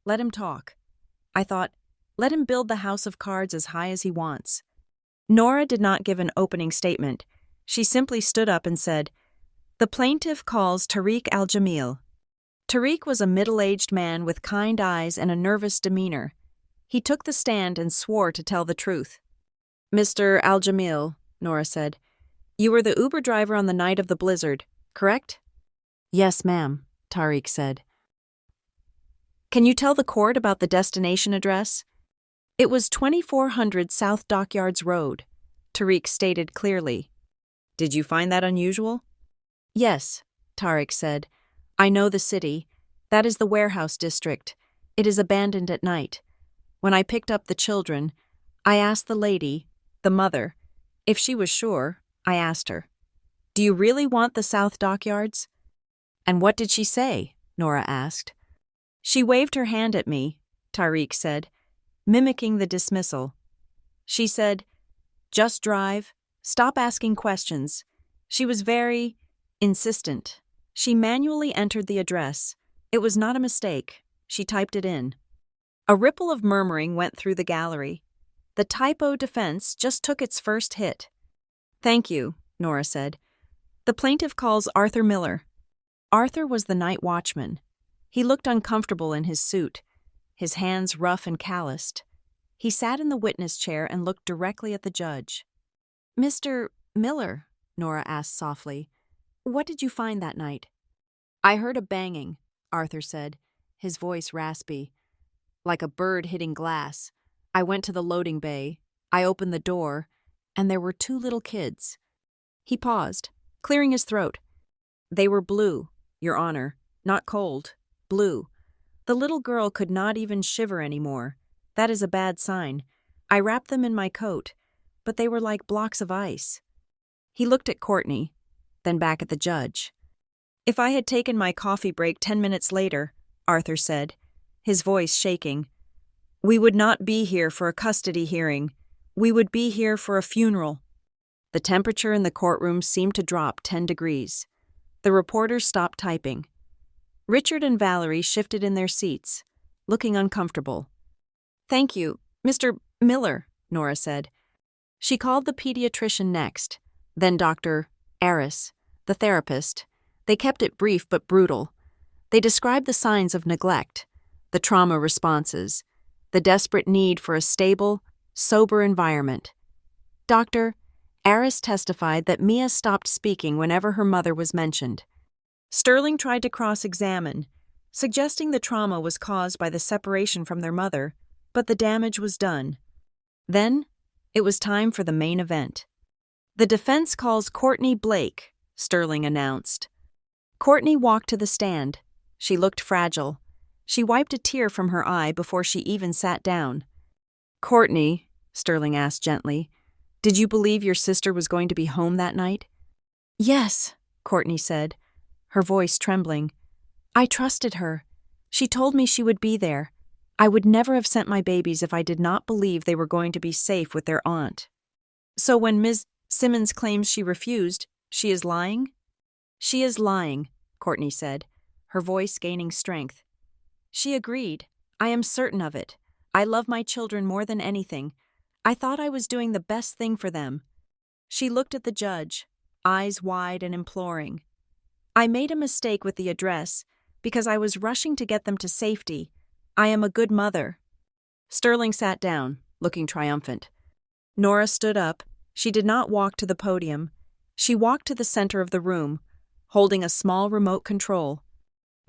Let him talk. I thought, let him build the house of cards as high as he wants. Nora did not give an opening statement. She simply stood up and said, "The plaintiff calls Tariq Al-Jamil." Tariq was a middle-aged man with kind eyes and a nervous demeanor. He took the stand and swore to tell the truth. "Mr. Al-Jamil," Nora said, "you were the Uber driver on the night of the blizzard, correct?" "Yes, ma'am," Tariq said. "Can you tell the court about the destination address?" "It was 2400 South Dockyards Road," Tariq stated clearly. "Did you find that unusual?" "Yes," Tariq said. "I know the city. That is the warehouse district. It is abandoned at night. When I picked up the children, I asked the lady, the mother, if she was sure. I asked her, 'Do you really want the South Dockyards?' 'And what did she say?' Nora asked. "She waved her hand at me," Tariq said, mimicking the dismissal. "She said, 'Just drive. Stop asking questions.' She was very insistent. She manually entered the address. It was not a mistake. She typed it in." A ripple of murmuring went through the gallery. The typo defense just took its first hit. "Thank you," Nora said. "The plaintiff calls Arthur Miller." Arthur was the night watchman. He looked uncomfortable in his suit, his hands rough and calloused. He sat in the witness chair and looked directly at the judge. "Mr. Miller," Nora asked softly, "what did you find that night?" "I heard a banging," Arthur said, his voice raspy, "like a bird hitting glass. I went to the loading bay. I opened the door, and there were 2 little kids." He paused, clearing his throat. "They were blue, Your Honor, not cold, blue. The little girl could not even shiver anymore. That is a bad sign. I wrapped them in my coat, but they were like blocks of ice." He looked at Courtney, then back at the judge. "If I had taken my coffee break 10 minutes later," Arthur said, his voice shaking, "we would not be here for a custody hearing. We would be here for a funeral." The temperature in the courtroom seemed to drop 10 degrees. The reporters stopped typing. Richard and Valerie shifted in their seats, looking uncomfortable. "Thank you, Mr. Miller," Nora said. She called the pediatrician next, then Dr. Aris, the therapist. They kept it brief but brutal. They described the signs of neglect, the trauma responses, the desperate need for a stable, sober environment. Dr. Aris testified that Mia stopped speaking whenever her mother was mentioned. Sterling tried to cross-examine, suggesting the trauma was caused by the separation from their mother, but the damage was done. Then, it was time for the main event. "The defense calls Courtney Blake," Sterling announced. Courtney walked to the stand. She looked fragile. She wiped a tear from her eye before she even sat down. "Courtney," Sterling asked gently, "did you believe your sister was going to be home that night?" "Yes," Courtney said, her voice trembling. "I trusted her. She told me she would be there. I would never have sent my babies if I did not believe they were going to be safe with their aunt." "So when Ms. Simmons claims she refused, she is lying?" "She is lying," Courtney said, her voice gaining strength. "She agreed. I am certain of it. I love my children more than anything. I thought I was doing the best thing for them." She looked at the judge, eyes wide and imploring. "I made a mistake with the address because I was rushing to get them to safety. I am a good mother." Sterling sat down, looking triumphant. Nora stood up. She did not walk to the podium. She walked to the center of the room, holding a small remote control.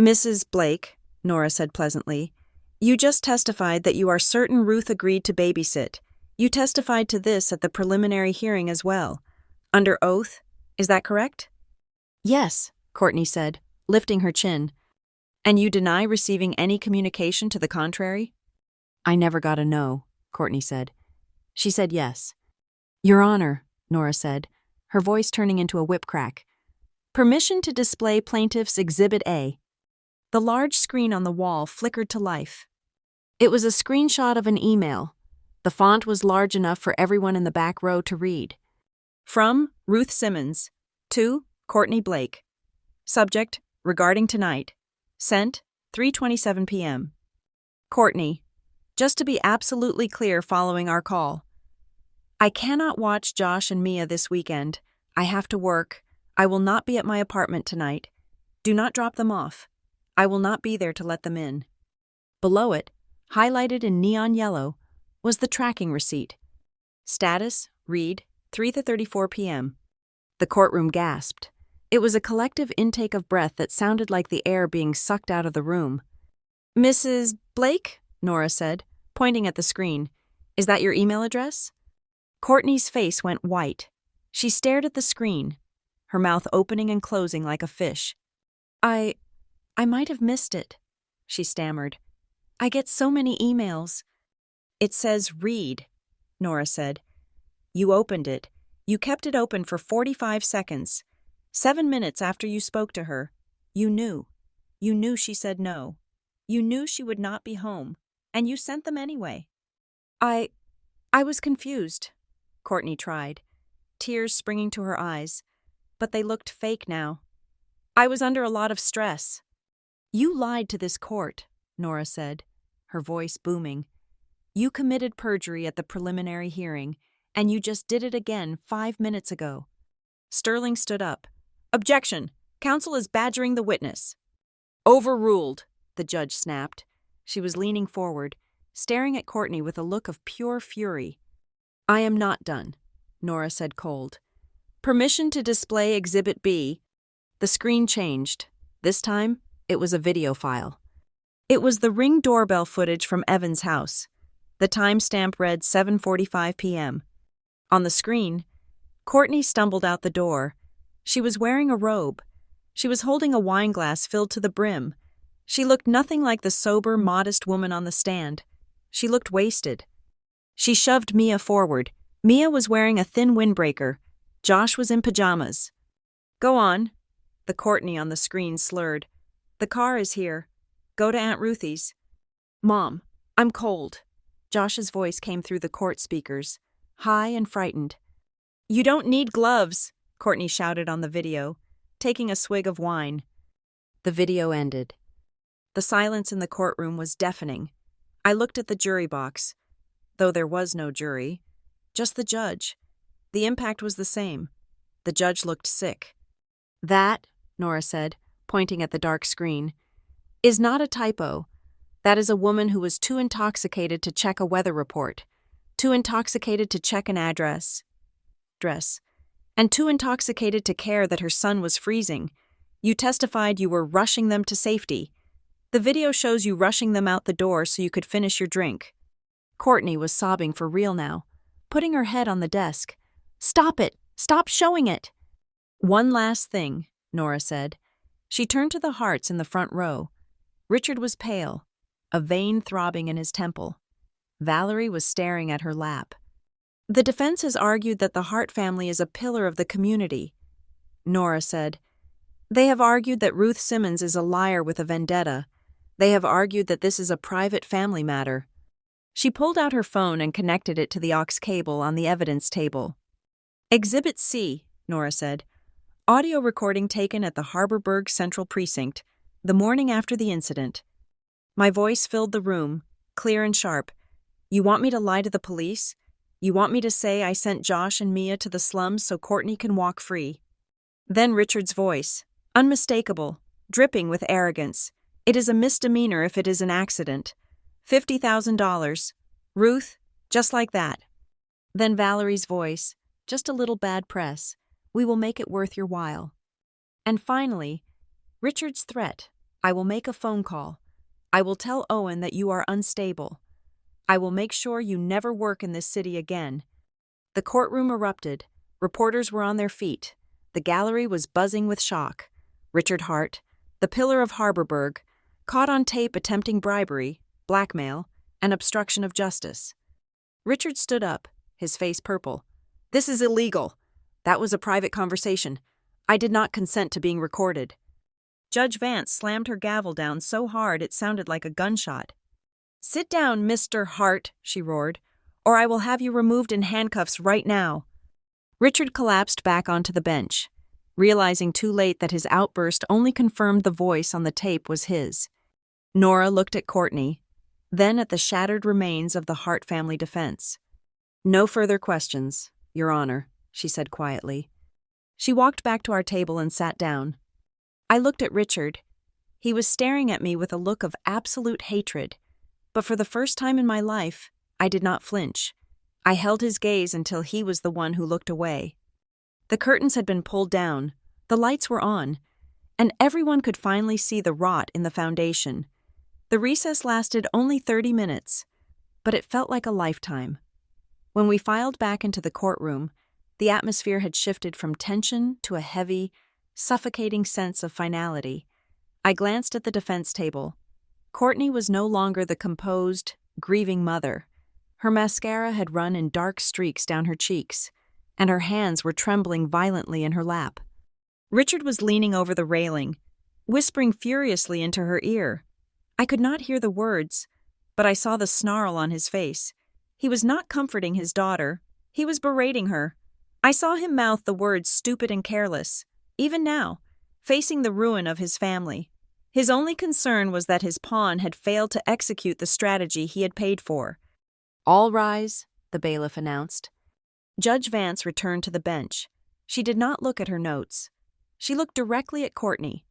"Mrs. Blake," Nora said pleasantly, "you just testified that you are certain Ruth agreed to babysit. You testified to this at the preliminary hearing as well. Under oath, is that correct?" "Yes," Courtney said, lifting her chin. "And you deny receiving any communication to the contrary?" "I never got a no," Courtney said. She said yes. "Your Honor," Nora said, her voice turning into a whip crack. "Permission to display plaintiff's Exhibit A." The large screen on the wall flickered to life. It was a screenshot of an email. The font was large enough for everyone in the back row to read. From Ruth Simmons to Courtney Blake. Subject, regarding tonight. Sent, 3:27 p.m. Courtney, just to be absolutely clear following our call. I cannot watch Josh and Mia this weekend. I have to work. I will not be at my apartment tonight. Do not drop them off. I will not be there to let them in. Below it, highlighted in neon yellow, was the tracking receipt. Status, read, 3:34 p.m. The courtroom gasped. It was a collective intake of breath that sounded like the air being sucked out of the room. Mrs. Blake? Nora said, pointing at the screen. Is that your email address? Courtney's face went white. She stared at the screen, her mouth opening and closing like a fish. I might have missed it, she stammered. I get so many emails. It says read, Nora said. You opened it. You kept it open for 45 seconds. 7 minutes after you spoke to her. You knew. You knew she said no. You knew she would not be home, and you sent them anyway. I was confused, Courtney tried, tears springing to her eyes, but they looked fake now. I was under a lot of stress. You lied to this court, Nora said, her voice booming. You committed perjury at the preliminary hearing, and you just did it again 5 minutes ago. Sterling stood up. Objection! Counsel is badgering the witness. Overruled, the judge snapped. She was leaning forward, staring at Courtney with a look of pure fury. I am not done, Nora said cold. Permission to display Exhibit B. The screen changed. This time, it was a video file. It was the Ring doorbell footage from Evan's house. The timestamp read 7:45 p.m. On the screen, Courtney stumbled out the door. She was wearing a robe. She was holding a wine glass filled to the brim. She looked nothing like the sober, modest woman on the stand. She looked wasted. She shoved Mia forward. Mia was wearing a thin windbreaker. Josh was in pajamas. Go on, the Courtney on the screen slurred. The car is here. Go to Aunt Ruthie's. Mom, I'm cold. Josh's voice came through the court speakers, high and frightened. You don't need gloves, Courtney shouted on the video, taking a swig of wine. The video ended. The silence in the courtroom was deafening. I looked at the jury box, though there was no jury, just the judge. The impact was the same. The judge looked sick. That, Nora said, pointing at the dark screen, is not a typo. That is a woman who was too intoxicated to check a weather report, too intoxicated to check an address, and too intoxicated to care that her son was freezing. You testified you were rushing them to safety. The video shows you rushing them out the door so you could finish your drink. Courtney was sobbing for real now, putting her head on the desk. Stop it! Stop showing it! One last thing, Nora said. She turned to the hearts in the front row. Richard was pale, a vein throbbing in his temple. Valerie was staring at her lap. The defense has argued that the Hart family is a pillar of the community, Nora said. They have argued that Ruth Simmons is a liar with a vendetta. They have argued that this is a private family matter. She pulled out her phone and connected it to the aux cable on the evidence table. Exhibit C, Nora said. Audio recording taken at the Harborburg Central Precinct, the morning after the incident. My voice filled the room, clear and sharp. You want me to lie to the police? You want me to say I sent Josh and Mia to the slums so Courtney can walk free? Then Richard's voice, unmistakable, dripping with arrogance. It is a misdemeanor if it is an accident. $50,000. Ruth, just like that. Then Valerie's voice, just a little bad press. We will make it worth your while. And finally, Richard's threat. I will make a phone call. I will tell Owen that you are unstable. I will make sure you never work in this city again. The courtroom erupted. Reporters were on their feet. The gallery was buzzing with shock. Richard Hart, the pillar of Harborburg, caught on tape attempting bribery, blackmail, and obstruction of justice. Richard stood up, his face purple. This is illegal. That was a private conversation. I did not consent to being recorded. Judge Vance slammed her gavel down so hard it sounded like a gunshot. "Sit down, Mr. Hart," she roared, "or I will have you removed in handcuffs right now." Richard collapsed back onto the bench, realizing too late that his outburst only confirmed the voice on the tape was his. Nora looked at Courtney, then at the shattered remains of the Hart family defense. "No further questions, Your Honor," she said quietly. She walked back to our table and sat down. I looked at Richard. He was staring at me with a look of absolute hatred, but for the first time in my life, I did not flinch. I held his gaze until he was the one who looked away. The curtains had been pulled down, the lights were on, and everyone could finally see the rot in the foundation. The recess lasted only 30 minutes, but it felt like a lifetime. When we filed back into the courtroom, the atmosphere had shifted from tension to a heavy, suffocating sense of finality. I glanced at the defense table. Courtney was no longer the composed, grieving mother. Her mascara had run in dark streaks down her cheeks, and her hands were trembling violently in her lap. Richard was leaning over the railing, whispering furiously into her ear. I could not hear the words, but I saw the snarl on his face. He was not comforting his daughter, he was berating her. I saw him mouth the words stupid and careless, even now, facing the ruin of his family. His only concern was that his pawn had failed to execute the strategy he had paid for. "All rise," the bailiff announced. Judge Vance returned to the bench. She did not look at her notes. She looked directly at Courtney.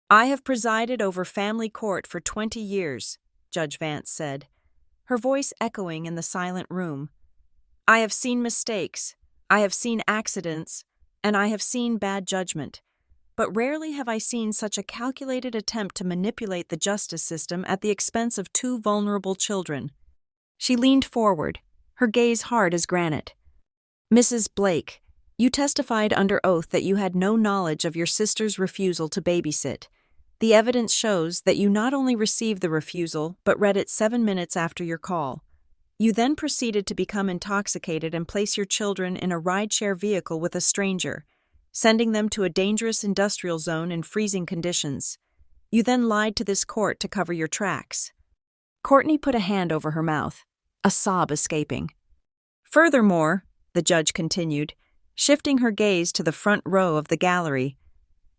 "I have presided over family court for 20 years, Judge Vance said, her voice echoing in the silent room. "I have seen mistakes, I have seen accidents, and I have seen bad judgment. But rarely have I seen such a calculated attempt to manipulate the justice system at the expense of two vulnerable children." She leaned forward, her gaze hard as granite. "Mrs. Blake, you testified under oath that you had no knowledge of your sister's refusal to babysit. The evidence shows that you not only received the refusal, but read it 7 minutes after your call. You then proceeded to become intoxicated and place your children in a rideshare vehicle with a stranger, sending them to a dangerous industrial zone in freezing conditions. You then lied to this court to cover your tracks." Courtney put a hand over her mouth, a sob escaping. "Furthermore," the judge continued, shifting her gaze to the front row of the gallery,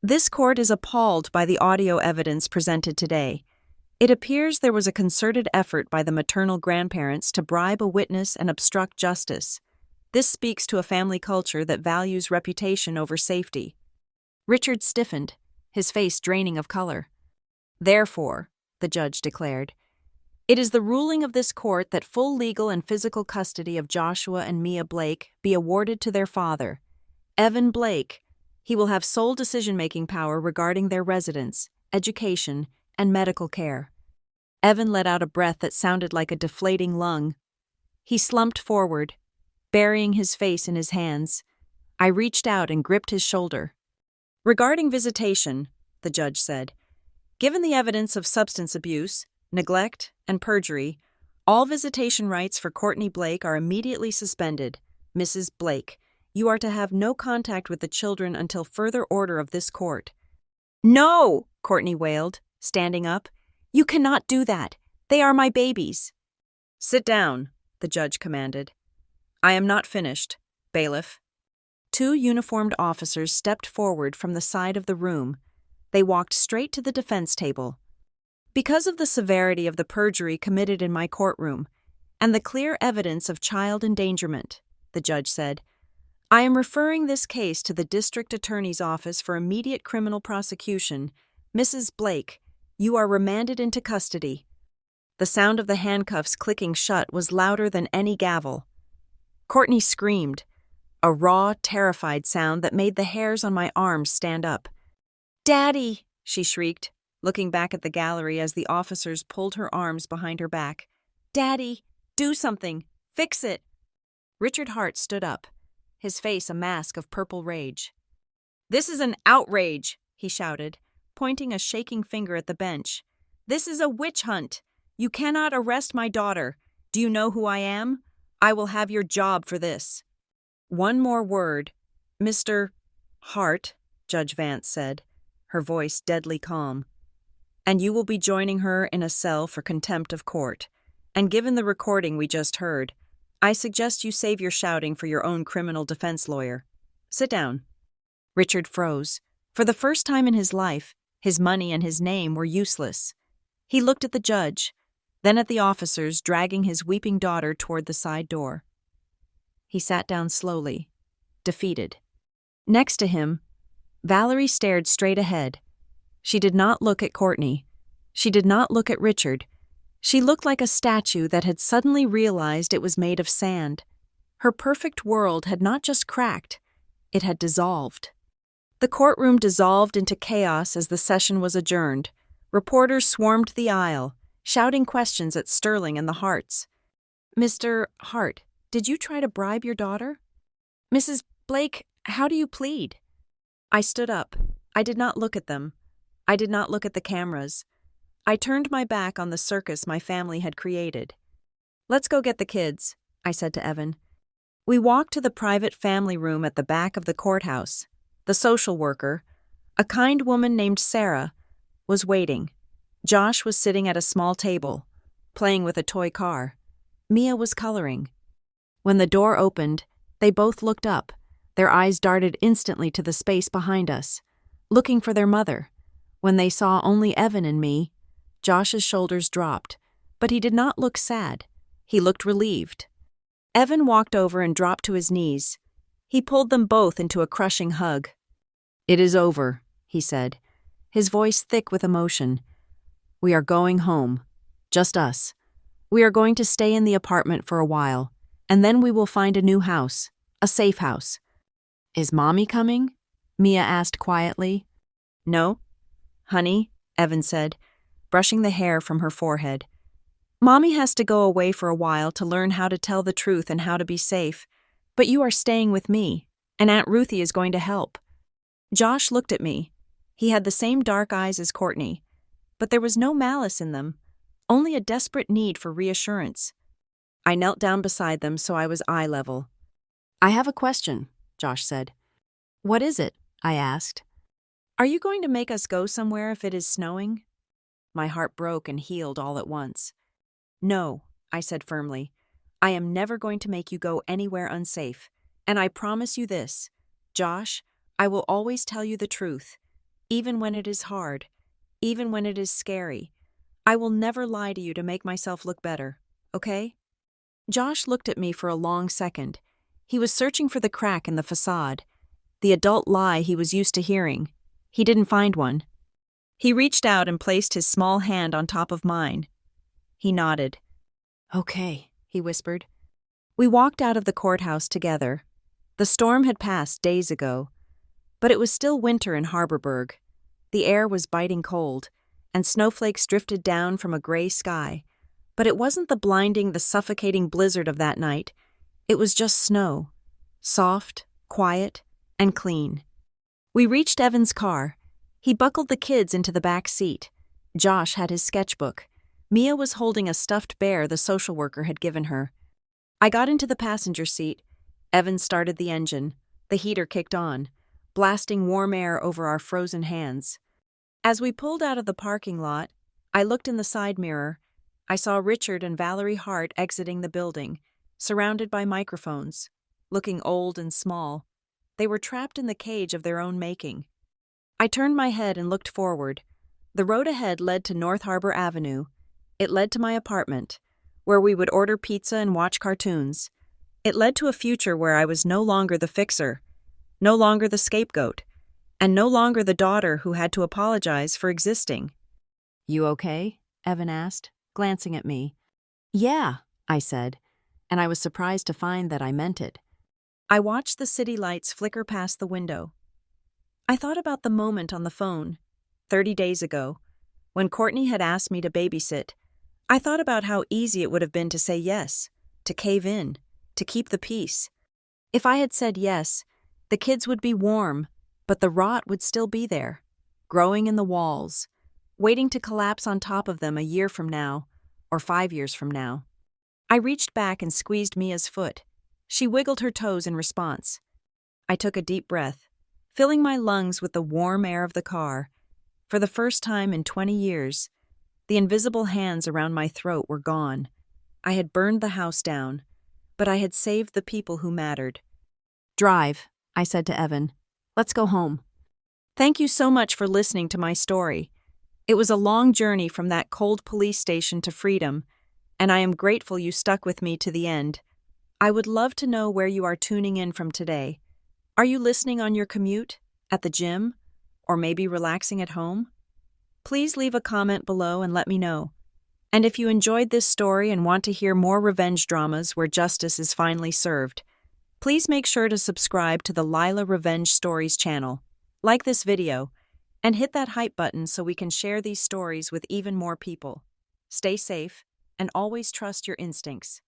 "this court is appalled by the audio evidence presented today. It appears there was a concerted effort by the maternal grandparents to bribe a witness and obstruct justice. This speaks to a family culture that values reputation over safety." Richard stiffened, his face draining of color. "Therefore," the judge declared, "it is the ruling of this court that full legal and physical custody of Joshua and Mia Blake be awarded to their father, Evan Blake. He will have sole decision-making power regarding their residence, education, and medical care." Evan let out a breath that sounded like a deflating lung. He slumped forward, burying his face in his hands. I reached out and gripped his shoulder. "Regarding visitation," the judge said, "given the evidence of substance abuse, neglect, and perjury, all visitation rights for Courtney Blake are immediately suspended. Mrs. Blake, you are to have no contact with the children until further order of this court." "No!" Courtney wailed, standing up. "You cannot do that. They are my babies." "Sit down," the judge commanded. "I am not finished, bailiff." 2 uniformed officers stepped forward from the side of the room. They walked straight to the defense table. "Because of the severity of the perjury committed in my courtroom, and the clear evidence of child endangerment," the judge said, "I am referring this case to the district attorney's office for immediate criminal prosecution. Mrs. Blake, you are remanded into custody." The sound of the handcuffs clicking shut was louder than any gavel. Courtney screamed, a raw, terrified sound that made the hairs on my arms stand up. "Daddy!" she shrieked, looking back at the gallery as the officers pulled her arms behind her back. "Daddy, do something! Fix it!" Richard Hart stood up, his face a mask of purple rage. "This is an outrage!" he shouted, pointing a shaking finger at the bench. "This is a witch hunt! You cannot arrest my daughter. Do you know who I am? I will have your job for this." "One more word, Mr. Hart," Judge Vance said, her voice deadly calm. "And you will be joining her in a cell for contempt of court. And given the recording we just heard, I suggest you save your shouting for your own criminal defense lawyer. Sit down." Richard froze. For the first time in his life, his money and his name were useless. He looked at the judge, then at the officers dragging his weeping daughter toward the side door. He sat down slowly, defeated. Next to him, Valerie stared straight ahead. She did not look at Courtney. She did not look at Richard. She looked like a statue that had suddenly realized it was made of sand. Her perfect world had not just cracked, it had dissolved. The courtroom dissolved into chaos as the session was adjourned. Reporters swarmed the aisle, shouting questions at Sterling and the Harts. "Mr. Hart, did you try to bribe your daughter?" "Mrs. Blake, how do you plead?" I stood up. I did not look at them. I did not look at the cameras. I turned my back on the circus my family had created. "Let's go get the kids," I said to Evan. We walked to the private family room at the back of the courthouse. The social worker, a kind woman named Sarah, was waiting. Josh was sitting at a small table, playing with a toy car. Mia was coloring. When the door opened, they both looked up. Their eyes darted instantly to the space behind us, looking for their mother. When they saw only Evan and me, Josh's shoulders dropped, but he did not look sad. He looked relieved. Evan walked over and dropped to his knees. He pulled them both into a crushing hug. "It is over," he said, his voice thick with emotion. "We are going home. Just us. We are going to stay in the apartment for a while, and then we will find a new house, a safe house." "Is Mommy coming?" Mia asked quietly. "No, honey," Evan said, brushing the hair from her forehead. "Mommy has to go away for a while to learn how to tell the truth and how to be safe, but you are staying with me, and Aunt Ruthie is going to help." Josh looked at me. He had the same dark eyes as Courtney, but there was no malice in them, only a desperate need for reassurance. I knelt down beside them so I was eye level. "I have a question," Josh said. "What is it?" I asked. "Are you going to make us go somewhere if it is snowing?" My heart broke and healed all at once. "No," I said firmly. "I am never going to make you go anywhere unsafe. And I promise you this, Josh, I will always tell you the truth, even when it is hard, even when it is scary. I will never lie to you to make myself look better, okay?" Josh looked at me for a long second. He was searching for the crack in the facade, the adult lie he was used to hearing. He didn't find one. He reached out and placed his small hand on top of mine. He nodded. "Okay," he whispered. We walked out of the courthouse together. The storm had passed days ago, but it was still winter in Harborburg. The air was biting cold, and snowflakes drifted down from a gray sky. But it wasn't the suffocating blizzard of that night. It was just snow, soft, quiet, and clean. We reached Evan's car. He buckled the kids into the back seat. Josh had his sketchbook. Mia was holding a stuffed bear the social worker had given her. I got into the passenger seat. Evan started the engine. The heater kicked on, blasting warm air over our frozen hands. As we pulled out of the parking lot, I looked in the side mirror. I saw Richard and Valerie Hart exiting the building, surrounded by microphones, looking old and small. They were trapped in the cage of their own making. I turned my head and looked forward. The road ahead led to North Harbor Avenue. It led to my apartment, where we would order pizza and watch cartoons. It led to a future where I was no longer the fixer, no longer the scapegoat, and no longer the daughter who had to apologize for existing. "You okay?" Evan asked, glancing at me. "Yeah," I said, and I was surprised to find that I meant it. I watched the city lights flicker past the window. I thought about the moment on the phone, 30 days ago, when Courtney had asked me to babysit. I thought about how easy it would have been to say yes, to cave in, to keep the peace. If I had said yes, the kids would be warm, but the rot would still be there, growing in the walls, waiting to collapse on top of them a year from now, or 5 years from now. I reached back and squeezed Mia's foot. She wiggled her toes in response. I took a deep breath, filling my lungs with the warm air of the car, For the first time in 20 years, the invisible hands around my throat were gone. I had burned the house down, but I had saved the people who mattered. "Drive," I said to Evan. "Let's go home." Thank you so much for listening to my story. It was a long journey from that cold police station to freedom, and I am grateful you stuck with me to the end. I would love to know where you are tuning in from today. Are you listening on your commute, at the gym, or maybe relaxing at home? Please leave a comment below and let me know. And if you enjoyed this story and want to hear more revenge dramas where justice is finally served, please make sure to subscribe to the Lila Revenge Stories channel, like this video, and hit that hype button so we can share these stories with even more people. Stay safe, and always trust your instincts.